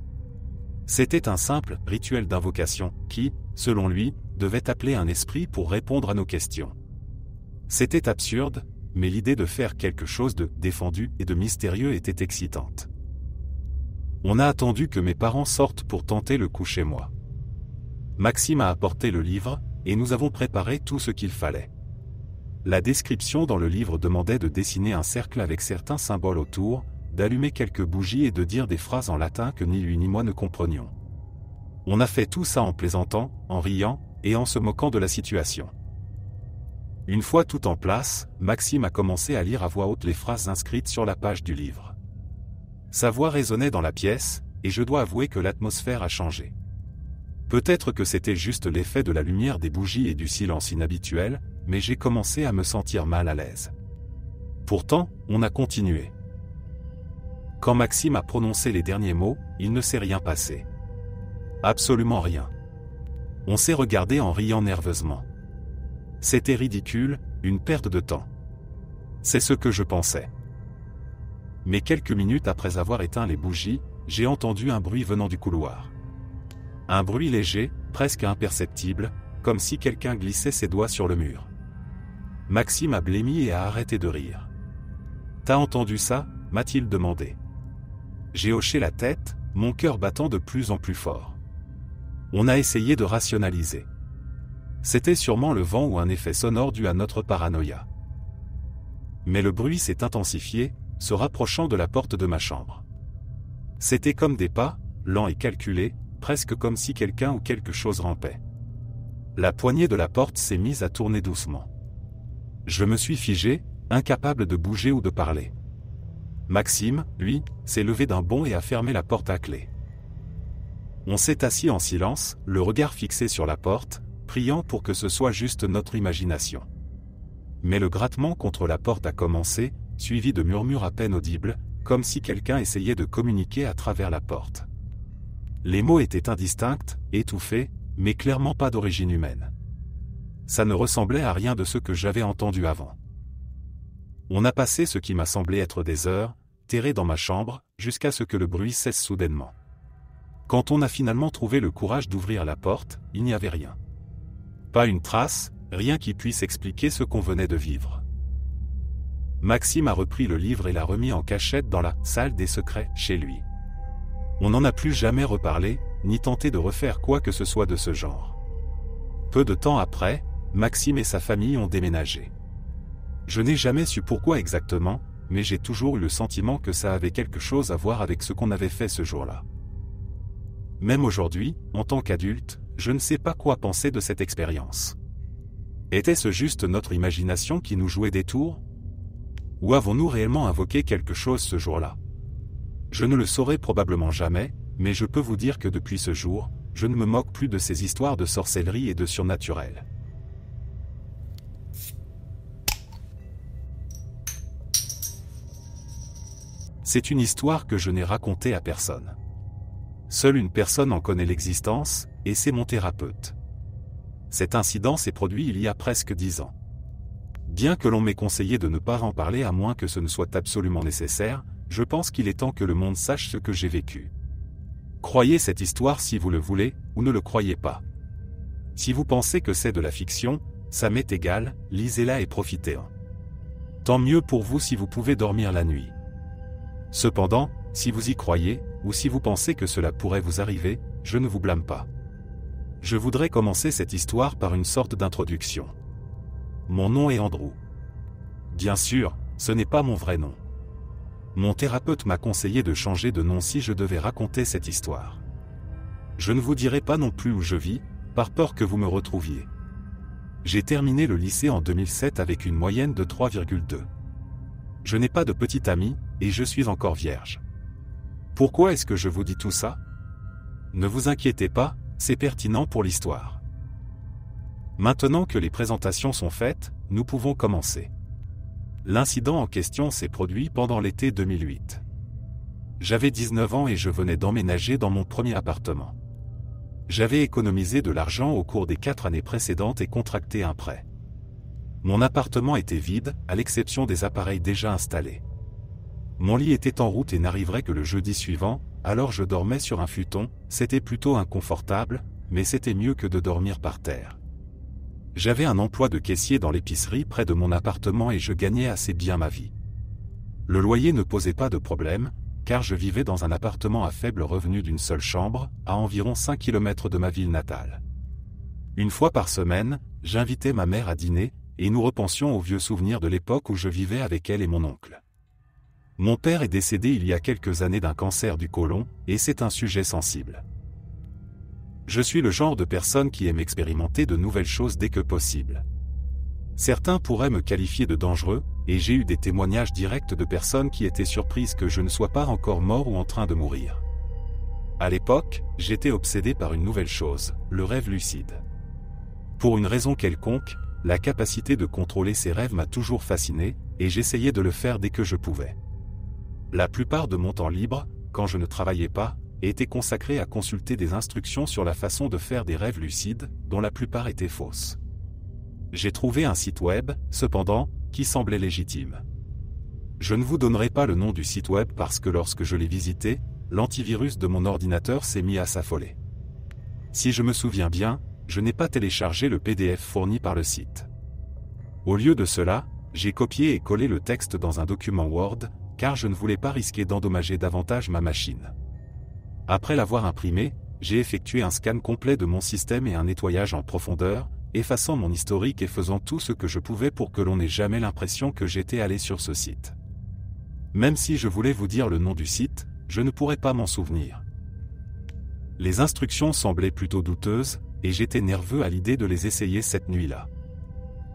C'était un simple rituel d'invocation qui, selon lui, devait appeler un esprit pour répondre à nos questions. C'était absurde, mais l'idée de faire quelque chose de défendu et de mystérieux était excitante. On a attendu que mes parents sortent pour tenter le coup chez moi. Maxime a apporté le livre, et nous avons préparé tout ce qu'il fallait. La description dans le livre demandait de dessiner un cercle avec certains symboles autour, d'allumer quelques bougies et de dire des phrases en latin que ni lui ni moi ne comprenions. On a fait tout ça en plaisantant, en riant, et en se moquant de la situation. Une fois tout en place, Maxime a commencé à lire à voix haute les phrases inscrites sur la page du livre. Sa voix résonnait dans la pièce, et je dois avouer que l'atmosphère a changé. Peut-être que c'était juste l'effet de la lumière des bougies et du silence inhabituel, mais j'ai commencé à me sentir mal à l'aise. Pourtant, on a continué. Quand Maxime a prononcé les derniers mots, il ne s'est rien passé. Absolument rien. On s'est regardé en riant nerveusement. C'était ridicule, une perte de temps. C'est ce que je pensais. Mais quelques minutes après avoir éteint les bougies, j'ai entendu un bruit venant du couloir. Un bruit léger, presque imperceptible, comme si quelqu'un glissait ses doigts sur le mur. Maxime a blêmi et a arrêté de rire. « T'as entendu ça ?» m'a-t-il demandé. J'ai hoché la tête, mon cœur battant de plus en plus fort. On a essayé de rationaliser. C'était sûrement le vent ou un effet sonore dû à notre paranoïa. Mais le bruit s'est intensifié, se rapprochant de la porte de ma chambre. C'était comme des pas, lents et calculés, presque comme si quelqu'un ou quelque chose rampait. La poignée de la porte s'est mise à tourner doucement. Je me suis figé, incapable de bouger ou de parler. Maxime, lui, s'est levé d'un bond et a fermé la porte à clé. On s'est assis en silence, le regard fixé sur la porte, priant pour que ce soit juste notre imagination. Mais le grattement contre la porte a commencé, suivi de murmures à peine audibles, comme si quelqu'un essayait de communiquer à travers la porte. Les mots étaient indistincts, étouffés, mais clairement pas d'origine humaine. Ça ne ressemblait à rien de ce que j'avais entendu avant. On a passé ce qui m'a semblé être des heures, terré dans ma chambre, jusqu'à ce que le bruit cesse soudainement. Quand on a finalement trouvé le courage d'ouvrir la porte, il n'y avait rien. Pas une trace, rien qui puisse expliquer ce qu'on venait de vivre. Maxime a repris le livre et l'a remis en cachette dans la salle des secrets, chez lui. On n'en a plus jamais reparlé, ni tenté de refaire quoi que ce soit de ce genre. Peu de temps après, Maxime et sa famille ont déménagé. Je n'ai jamais su pourquoi exactement, mais j'ai toujours eu le sentiment que ça avait quelque chose à voir avec ce qu'on avait fait ce jour-là. Même aujourd'hui, en tant qu'adulte, je ne sais pas quoi penser de cette expérience. Était-ce juste notre imagination qui nous jouait des tours ? Ou avons-nous réellement invoqué quelque chose ce jour-là ? Je ne le saurai probablement jamais, mais je peux vous dire que depuis ce jour, je ne me moque plus de ces histoires de sorcellerie et de surnaturel. C'est une histoire que je n'ai racontée à personne. Seule une personne en connaît l'existence, et c'est mon thérapeute. Cet incident s'est produit il y a presque 10 ans. Bien que l'on m'ait conseillé de ne pas en parler à moins que ce ne soit absolument nécessaire, je pense qu'il est temps que le monde sache ce que j'ai vécu. Croyez cette histoire si vous le voulez, ou ne le croyez pas. Si vous pensez que c'est de la fiction, ça m'est égal, lisez-la et profitez-en. Tant mieux pour vous si vous pouvez dormir la nuit. Cependant, si vous y croyez, ou si vous pensez que cela pourrait vous arriver, je ne vous blâme pas. Je voudrais commencer cette histoire par une sorte d'introduction. Mon nom est Andrew. Bien sûr, ce n'est pas mon vrai nom. Mon thérapeute m'a conseillé de changer de nom si je devais raconter cette histoire. Je ne vous dirai pas non plus où je vis, par peur que vous me retrouviez. J'ai terminé le lycée en 2007 avec une moyenne de 3,2. Je n'ai pas de petit ami, et je suis encore vierge. Pourquoi est-ce que je vous dis tout ça ? Ne vous inquiétez pas, c'est pertinent pour l'histoire. Maintenant que les présentations sont faites, nous pouvons commencer. L'incident en question s'est produit pendant l'été 2008. J'avais 19 ans et je venais d'emménager dans mon premier appartement. J'avais économisé de l'argent au cours des 4 années précédentes et contracté un prêt. Mon appartement était vide, à l'exception des appareils déjà installés. Mon lit était en route et n'arriverait que le jeudi suivant, alors je dormais sur un futon, c'était plutôt inconfortable, mais c'était mieux que de dormir par terre. J'avais un emploi de caissier dans l'épicerie près de mon appartement et je gagnais assez bien ma vie. Le loyer ne posait pas de problème, car je vivais dans un appartement à faible revenu d'une seule chambre, à environ 5 km de ma ville natale. Une fois par semaine, j'invitais ma mère à dîner, et nous repensions aux vieux souvenirs de l'époque où je vivais avec elle et mon oncle. Mon père est décédé il y a quelques années d'un cancer du côlon, et c'est un sujet sensible. Je suis le genre de personne qui aime expérimenter de nouvelles choses dès que possible. Certains pourraient me qualifier de dangereux, et j'ai eu des témoignages directs de personnes qui étaient surprises que je ne sois pas encore mort ou en train de mourir. À l'époque, j'étais obsédé par une nouvelle chose, le rêve lucide. Pour une raison quelconque, la capacité de contrôler ses rêves m'a toujours fasciné, et j'essayais de le faire dès que je pouvais. La plupart de mon temps libre, quand je ne travaillais pas, était consacré à consulter des instructions sur la façon de faire des rêves lucides, dont la plupart étaient fausses. J'ai trouvé un site web, cependant, qui semblait légitime. Je ne vous donnerai pas le nom du site web parce que lorsque je l'ai visité, l'antivirus de mon ordinateur s'est mis à s'affoler. Si je me souviens bien, je n'ai pas téléchargé le PDF fourni par le site. Au lieu de cela, j'ai copié et collé le texte dans un document Word, car je ne voulais pas risquer d'endommager davantage ma machine. Après l'avoir imprimé, j'ai effectué un scan complet de mon système et un nettoyage en profondeur, effaçant mon historique et faisant tout ce que je pouvais pour que l'on n'ait jamais l'impression que j'étais allé sur ce site. Même si je voulais vous dire le nom du site, je ne pourrais pas m'en souvenir. Les instructions semblaient plutôt douteuses, et j'étais nerveux à l'idée de les essayer cette nuit-là.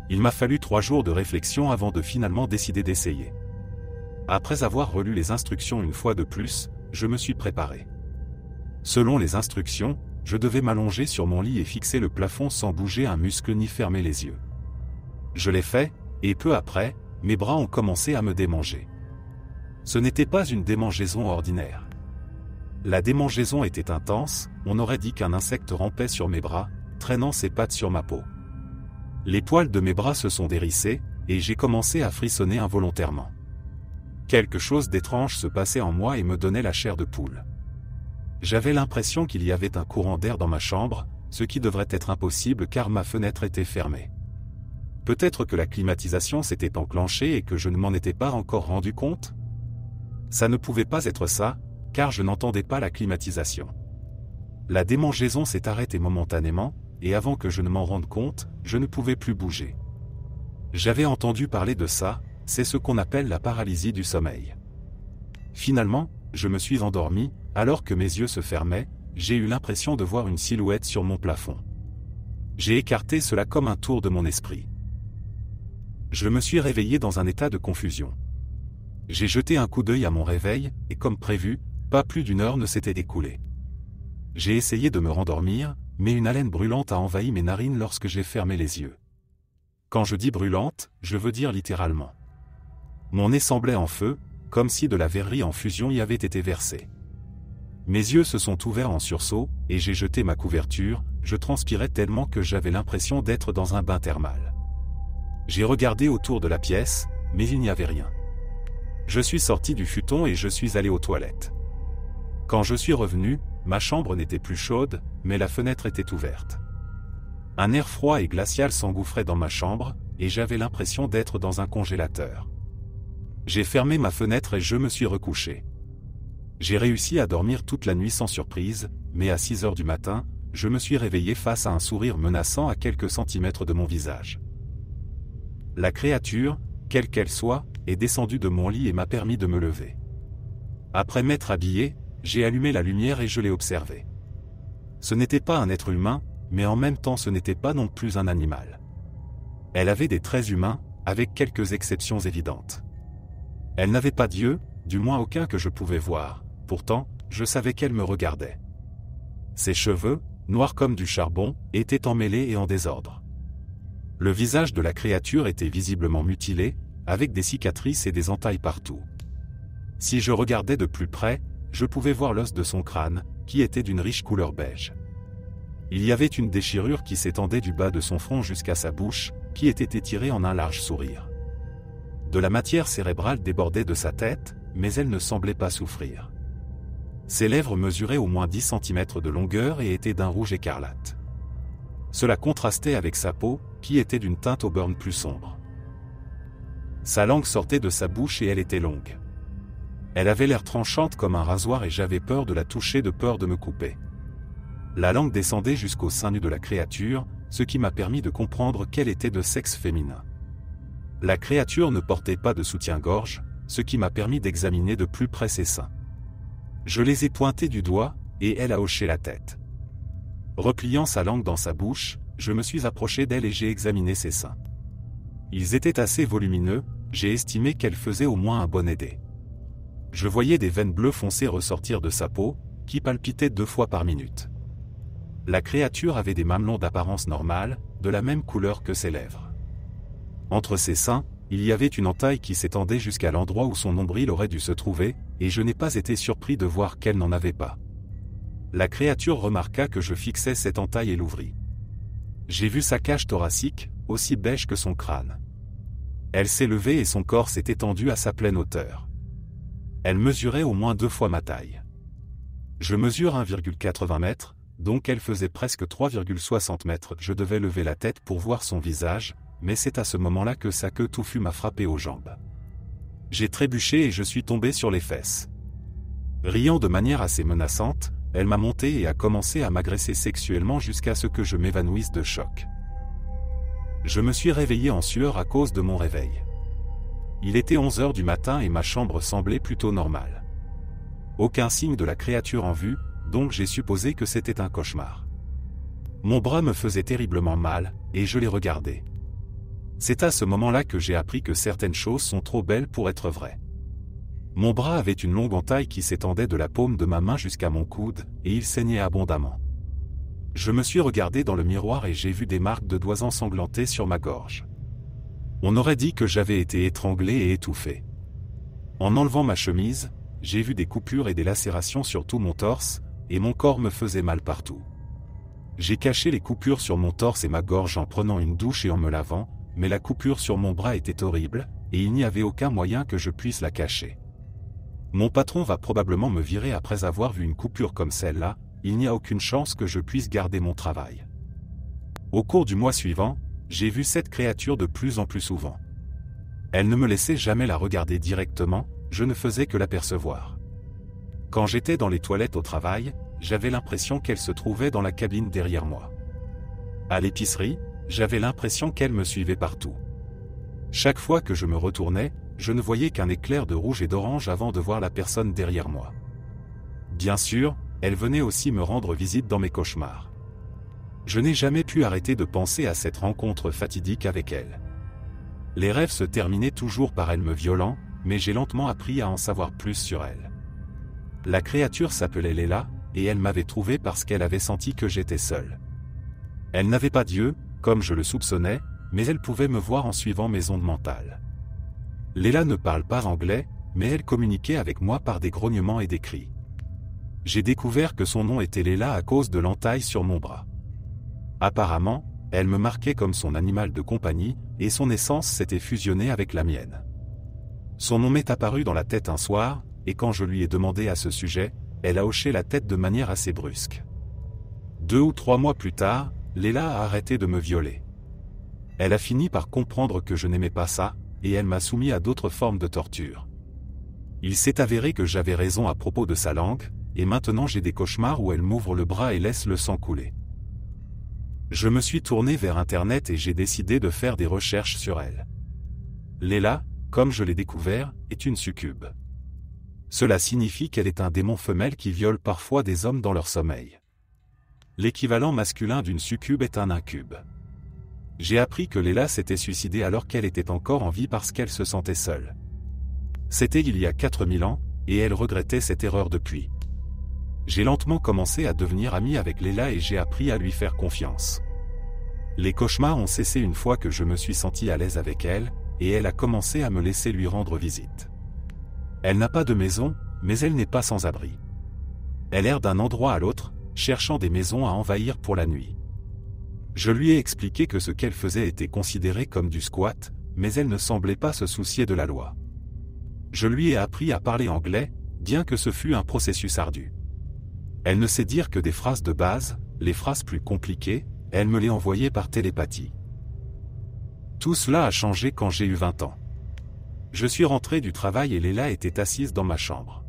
Il m'a fallu 3 jours de réflexion avant de finalement décider d'essayer. Après avoir relu les instructions une fois de plus, je me suis préparé. Selon les instructions, je devais m'allonger sur mon lit et fixer le plafond sans bouger un muscle ni fermer les yeux. Je l'ai fait, et peu après, mes bras ont commencé à me démanger. Ce n'était pas une démangeaison ordinaire. La démangeaison était intense, on aurait dit qu'un insecte rampait sur mes bras, traînant ses pattes sur ma peau. Les poils de mes bras se sont hérissés, et j'ai commencé à frissonner involontairement. Quelque chose d'étrange se passait en moi et me donnait la chair de poule. J'avais l'impression qu'il y avait un courant d'air dans ma chambre, ce qui devrait être impossible car ma fenêtre était fermée. Peut-être que la climatisation s'était enclenchée et que je ne m'en étais pas encore rendu compte ? Ça ne pouvait pas être ça, car je n'entendais pas la climatisation. La démangeaison s'est arrêtée momentanément, et avant que je ne m'en rende compte, je ne pouvais plus bouger. J'avais entendu parler de ça, c'est ce qu'on appelle la paralysie du sommeil. Finalement, je me suis endormi, alors que mes yeux se fermaient, j'ai eu l'impression de voir une silhouette sur mon plafond. J'ai écarté cela comme un tour de mon esprit. Je me suis réveillé dans un état de confusion. J'ai jeté un coup d'œil à mon réveil, et comme prévu, pas plus d'une heure ne s'était écoulée. J'ai essayé de me rendormir, mais une haleine brûlante a envahi mes narines lorsque j'ai fermé les yeux. Quand je dis brûlante, je veux dire littéralement. Mon nez semblait en feu, comme si de la verrerie en fusion y avait été versée. Mes yeux se sont ouverts en sursaut, et j'ai jeté ma couverture, je transpirais tellement que j'avais l'impression d'être dans un bain thermal. J'ai regardé autour de la pièce, mais il n'y avait rien. Je suis sorti du futon et je suis allé aux toilettes. Quand je suis revenu, ma chambre n'était plus chaude, mais la fenêtre était ouverte. Un air froid et glacial s'engouffrait dans ma chambre, et j'avais l'impression d'être dans un congélateur. J'ai fermé ma fenêtre et je me suis recouché. J'ai réussi à dormir toute la nuit sans surprise, mais à 6 heures du matin, je me suis réveillé face à un sourire menaçant à quelques centimètres de mon visage. La créature, quelle qu'elle soit, est descendue de mon lit et m'a permis de me lever. Après m'être habillé, j'ai allumé la lumière et je l'ai observé. Ce n'était pas un être humain, mais en même temps ce n'était pas non plus un animal. Elle avait des traits humains, avec quelques exceptions évidentes. Elle n'avait pas d'yeux, du moins aucun que je pouvais voir, pourtant, je savais qu'elle me regardait. Ses cheveux, noirs comme du charbon, étaient emmêlés et en désordre. Le visage de la créature était visiblement mutilé, avec des cicatrices et des entailles partout. Si je regardais de plus près, je pouvais voir l'os de son crâne, qui était d'une riche couleur beige. Il y avait une déchirure qui s'étendait du bas de son front jusqu'à sa bouche, qui était étirée en un large sourire. De la matière cérébrale débordait de sa tête, mais elle ne semblait pas souffrir. Ses lèvres mesuraient au moins 10 cm de longueur et étaient d'un rouge écarlate. Cela contrastait avec sa peau, qui était d'une teinte auburn plus sombre. Sa langue sortait de sa bouche et elle était longue. Elle avait l'air tranchante comme un rasoir et j'avais peur de la toucher de peur de me couper. La langue descendait jusqu'au sein nu de la créature, ce qui m'a permis de comprendre qu'elle était de sexe féminin. La créature ne portait pas de soutien-gorge, ce qui m'a permis d'examiner de plus près ses seins. Je les ai pointés du doigt, et elle a hoché la tête. Repliant sa langue dans sa bouche, je me suis approché d'elle et j'ai examiné ses seins. Ils étaient assez volumineux, j'ai estimé qu'elle faisait au moins un bon aidé. Je voyais des veines bleues foncées ressortir de sa peau, qui palpitaient 2 fois par minute. La créature avait des mamelons d'apparence normale, de la même couleur que ses lèvres. Entre ses seins, il y avait une entaille qui s'étendait jusqu'à l'endroit où son nombril aurait dû se trouver, et je n'ai pas été surpris de voir qu'elle n'en avait pas. La créature remarqua que je fixais cette entaille et l'ouvrit. J'ai vu sa cage thoracique, aussi beige que son crâne. Elle s'est levée et son corps s'est étendu à sa pleine hauteur. Elle mesurait au moins 2 fois ma taille. Je mesure 1,80 m, donc elle faisait presque 3,60 m. Je devais lever la tête pour voir son visage, mais c'est à ce moment-là que sa queue touffue m'a frappé aux jambes. J'ai trébuché et je suis tombé sur les fesses. Riant de manière assez menaçante, elle m'a monté et a commencé à m'agresser sexuellement jusqu'à ce que je m'évanouisse de choc. Je me suis réveillé en sueur à cause de mon réveil. Il était 11 h du matin et ma chambre semblait plutôt normale. Aucun signe de la créature en vue, donc j'ai supposé que c'était un cauchemar. Mon bras me faisait terriblement mal, et je l'ai regardé. C'est à ce moment-là que j'ai appris que certaines choses sont trop belles pour être vraies. Mon bras avait une longue entaille qui s'étendait de la paume de ma main jusqu'à mon coude, et il saignait abondamment. Je me suis regardé dans le miroir et j'ai vu des marques de doigts ensanglantés sur ma gorge. On aurait dit que j'avais été étranglé et étouffé. En enlevant ma chemise, j'ai vu des coupures et des lacérations sur tout mon torse, et mon corps me faisait mal partout. J'ai caché les coupures sur mon torse et ma gorge en prenant une douche et en me lavant, mais la coupure sur mon bras était horrible, et il n'y avait aucun moyen que je puisse la cacher. Mon patron va probablement me virer après avoir vu une coupure comme celle-là, il n'y a aucune chance que je puisse garder mon travail. Au cours du mois suivant, j'ai vu cette créature de plus en plus souvent. Elle ne me laissait jamais la regarder directement, je ne faisais que l'apercevoir. Quand j'étais dans les toilettes au travail, j'avais l'impression qu'elle se trouvait dans la cabine derrière moi. À l'épicerie, j'avais l'impression qu'elle me suivait partout. Chaque fois que je me retournais, je ne voyais qu'un éclair de rouge et d'orange avant de voir la personne derrière moi. Bien sûr, elle venait aussi me rendre visite dans mes cauchemars. Je n'ai jamais pu arrêter de penser à cette rencontre fatidique avec elle. Les rêves se terminaient toujours par elle me violant, mais j'ai lentement appris à en savoir plus sur elle. La créature s'appelait Léla, et elle m'avait trouvé parce qu'elle avait senti que j'étais seul. Elle n'avait pas d'yeux, comme je le soupçonnais, mais elle pouvait me voir en suivant mes ondes mentales. Léla ne parle pas anglais, mais elle communiquait avec moi par des grognements et des cris. J'ai découvert que son nom était Léla à cause de l'entaille sur mon bras. Apparemment, elle me marquait comme son animal de compagnie, et son essence s'était fusionnée avec la mienne. Son nom m'est apparu dans la tête un soir, et quand je lui ai demandé à ce sujet, elle a hoché la tête de manière assez brusque. 2 ou 3 mois plus tard, Léla a arrêté de me violer. Elle a fini par comprendre que je n'aimais pas ça, et elle m'a soumis à d'autres formes de torture. Il s'est avéré que j'avais raison à propos de sa langue, et maintenant j'ai des cauchemars où elle m'ouvre le bras et laisse le sang couler. Je me suis tourné vers Internet et j'ai décidé de faire des recherches sur elle. Léla, comme je l'ai découvert, est une succube. Cela signifie qu'elle est un démon femelle qui viole parfois des hommes dans leur sommeil. L'équivalent masculin d'une succube est un incube. J'ai appris que Léla s'était suicidée alors qu'elle était encore en vie parce qu'elle se sentait seule. C'était il y a 4000 ans, et elle regrettait cette erreur depuis. J'ai lentement commencé à devenir ami avec Léla et j'ai appris à lui faire confiance. Les cauchemars ont cessé une fois que je me suis senti à l'aise avec elle, et elle a commencé à me laisser lui rendre visite. Elle n'a pas de maison, mais elle n'est pas sans abri. Elle erre d'un endroit à l'autre, cherchant des maisons à envahir pour la nuit. Je lui ai expliqué que ce qu'elle faisait était considéré comme du squat, mais elle ne semblait pas se soucier de la loi. Je lui ai appris à parler anglais, bien que ce fût un processus ardu. Elle ne sait dire que des phrases de base, les phrases plus compliquées, elle me les envoyait par télépathie. Tout cela a changé quand j'ai eu 20 ans. Je suis rentré du travail et Léla était assise dans ma chambre.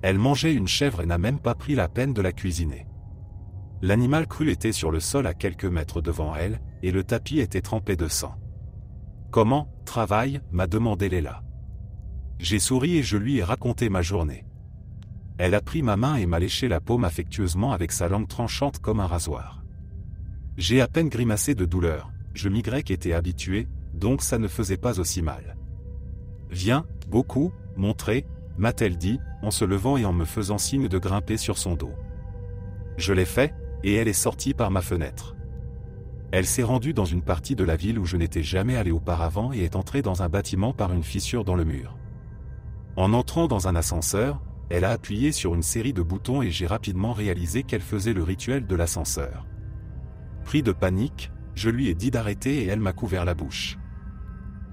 Elle mangeait une chèvre et n'a même pas pris la peine de la cuisiner. L'animal cru était sur le sol à quelques mètres devant elle, et le tapis était trempé de sang. « Comment, travail ?» m'a demandé Léla. J'ai souri et je lui ai raconté ma journée. Elle a pris ma main et m'a léché la paume affectueusement avec sa langue tranchante comme un rasoir. J'ai à peine grimacé de douleur, je m'y étais habitué, donc ça ne faisait pas aussi mal. « Viens, beaucoup, montrer », m'a-t-elle dit, en se levant et en me faisant signe de grimper sur son dos. Je l'ai fait, et elle est sortie par ma fenêtre. Elle s'est rendue dans une partie de la ville où je n'étais jamais allé auparavant et est entrée dans un bâtiment par une fissure dans le mur. En entrant dans un ascenseur, elle a appuyé sur une série de boutons et j'ai rapidement réalisé qu'elle faisait le rituel de l'ascenseur. Pris de panique, je lui ai dit d'arrêter et elle m'a couvert la bouche.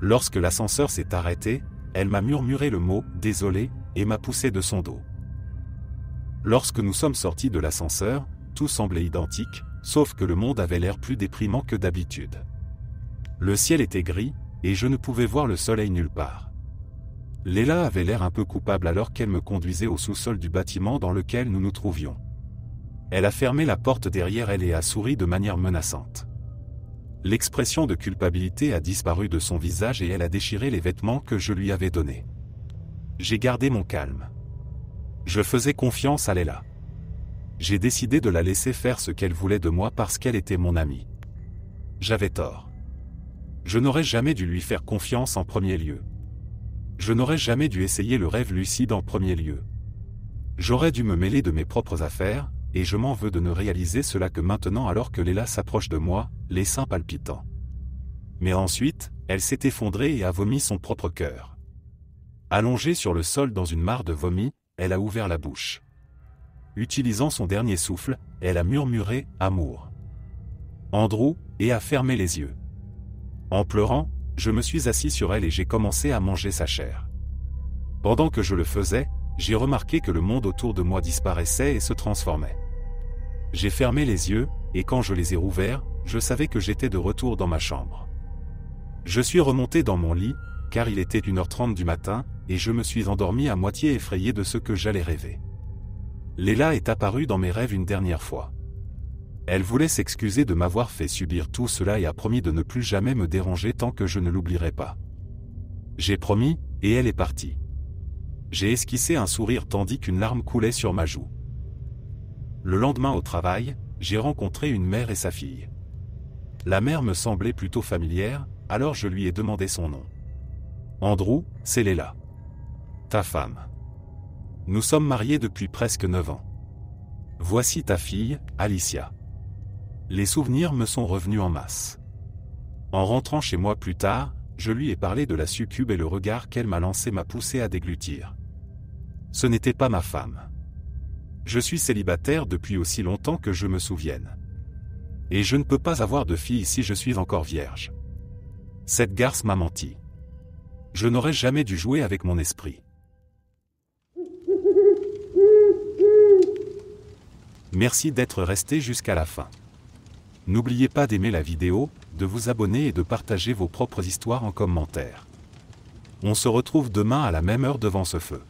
Lorsque l'ascenseur s'est arrêté, elle m'a murmuré le mot « désolé » et m'a poussé de son dos. Lorsque nous sommes sortis de l'ascenseur, tout semblait identique, sauf que le monde avait l'air plus déprimant que d'habitude. Le ciel était gris, et je ne pouvais voir le soleil nulle part. Léla avait l'air un peu coupable alors qu'elle me conduisait au sous-sol du bâtiment dans lequel nous nous trouvions. Elle a fermé la porte derrière elle et a souri de manière menaçante. L'expression de culpabilité a disparu de son visage et elle a déchiré les vêtements que je lui avais donnés. J'ai gardé mon calme. Je faisais confiance à Léla. J'ai décidé de la laisser faire ce qu'elle voulait de moi parce qu'elle était mon amie. J'avais tort. Je n'aurais jamais dû lui faire confiance en premier lieu. Je n'aurais jamais dû essayer le rêve lucide en premier lieu. J'aurais dû me mêler de mes propres affaires, et je m'en veux de ne réaliser cela que maintenant alors que Léla s'approche de moi, les seins palpitants. Mais ensuite, elle s'est effondrée et a vomi son propre cœur. Allongée sur le sol dans une mare de vomi, elle a ouvert la bouche. Utilisant son dernier souffle, elle a murmuré « Amour ». Andrew, et a fermé les yeux. En pleurant, je me suis assis sur elle et j'ai commencé à manger sa chair. Pendant que je le faisais, j'ai remarqué que le monde autour de moi disparaissait et se transformait. J'ai fermé les yeux, et quand je les ai rouverts, je savais que j'étais de retour dans ma chambre. Je suis remonté dans mon lit, car il était 1h30 du matin, et je me suis endormi à moitié effrayé de ce que j'allais rêver. Léla est apparue dans mes rêves une dernière fois. Elle voulait s'excuser de m'avoir fait subir tout cela et a promis de ne plus jamais me déranger tant que je ne l'oublierai pas. J'ai promis, et elle est partie. J'ai esquissé un sourire tandis qu'une larme coulait sur ma joue. Le lendemain au travail, j'ai rencontré une mère et sa fille. La mère me semblait plutôt familière, alors je lui ai demandé son nom. Andrew, c'est Léla. Ta femme. Nous sommes mariés depuis presque 9 ans. Voici ta fille, Alicia. Les souvenirs me sont revenus en masse. En rentrant chez moi plus tard, je lui ai parlé de la succube et le regard qu'elle m'a lancé m'a poussé à déglutir. Ce n'était pas ma femme. Je suis célibataire depuis aussi longtemps que je me souvienne. Et je ne peux pas avoir de fille si je suis encore vierge. Cette garce m'a menti. Je n'aurais jamais dû jouer avec mon esprit. Merci d'être resté jusqu'à la fin. N'oubliez pas d'aimer la vidéo, de vous abonner et de partager vos propres histoires en commentaire. On se retrouve demain à la même heure devant ce feu.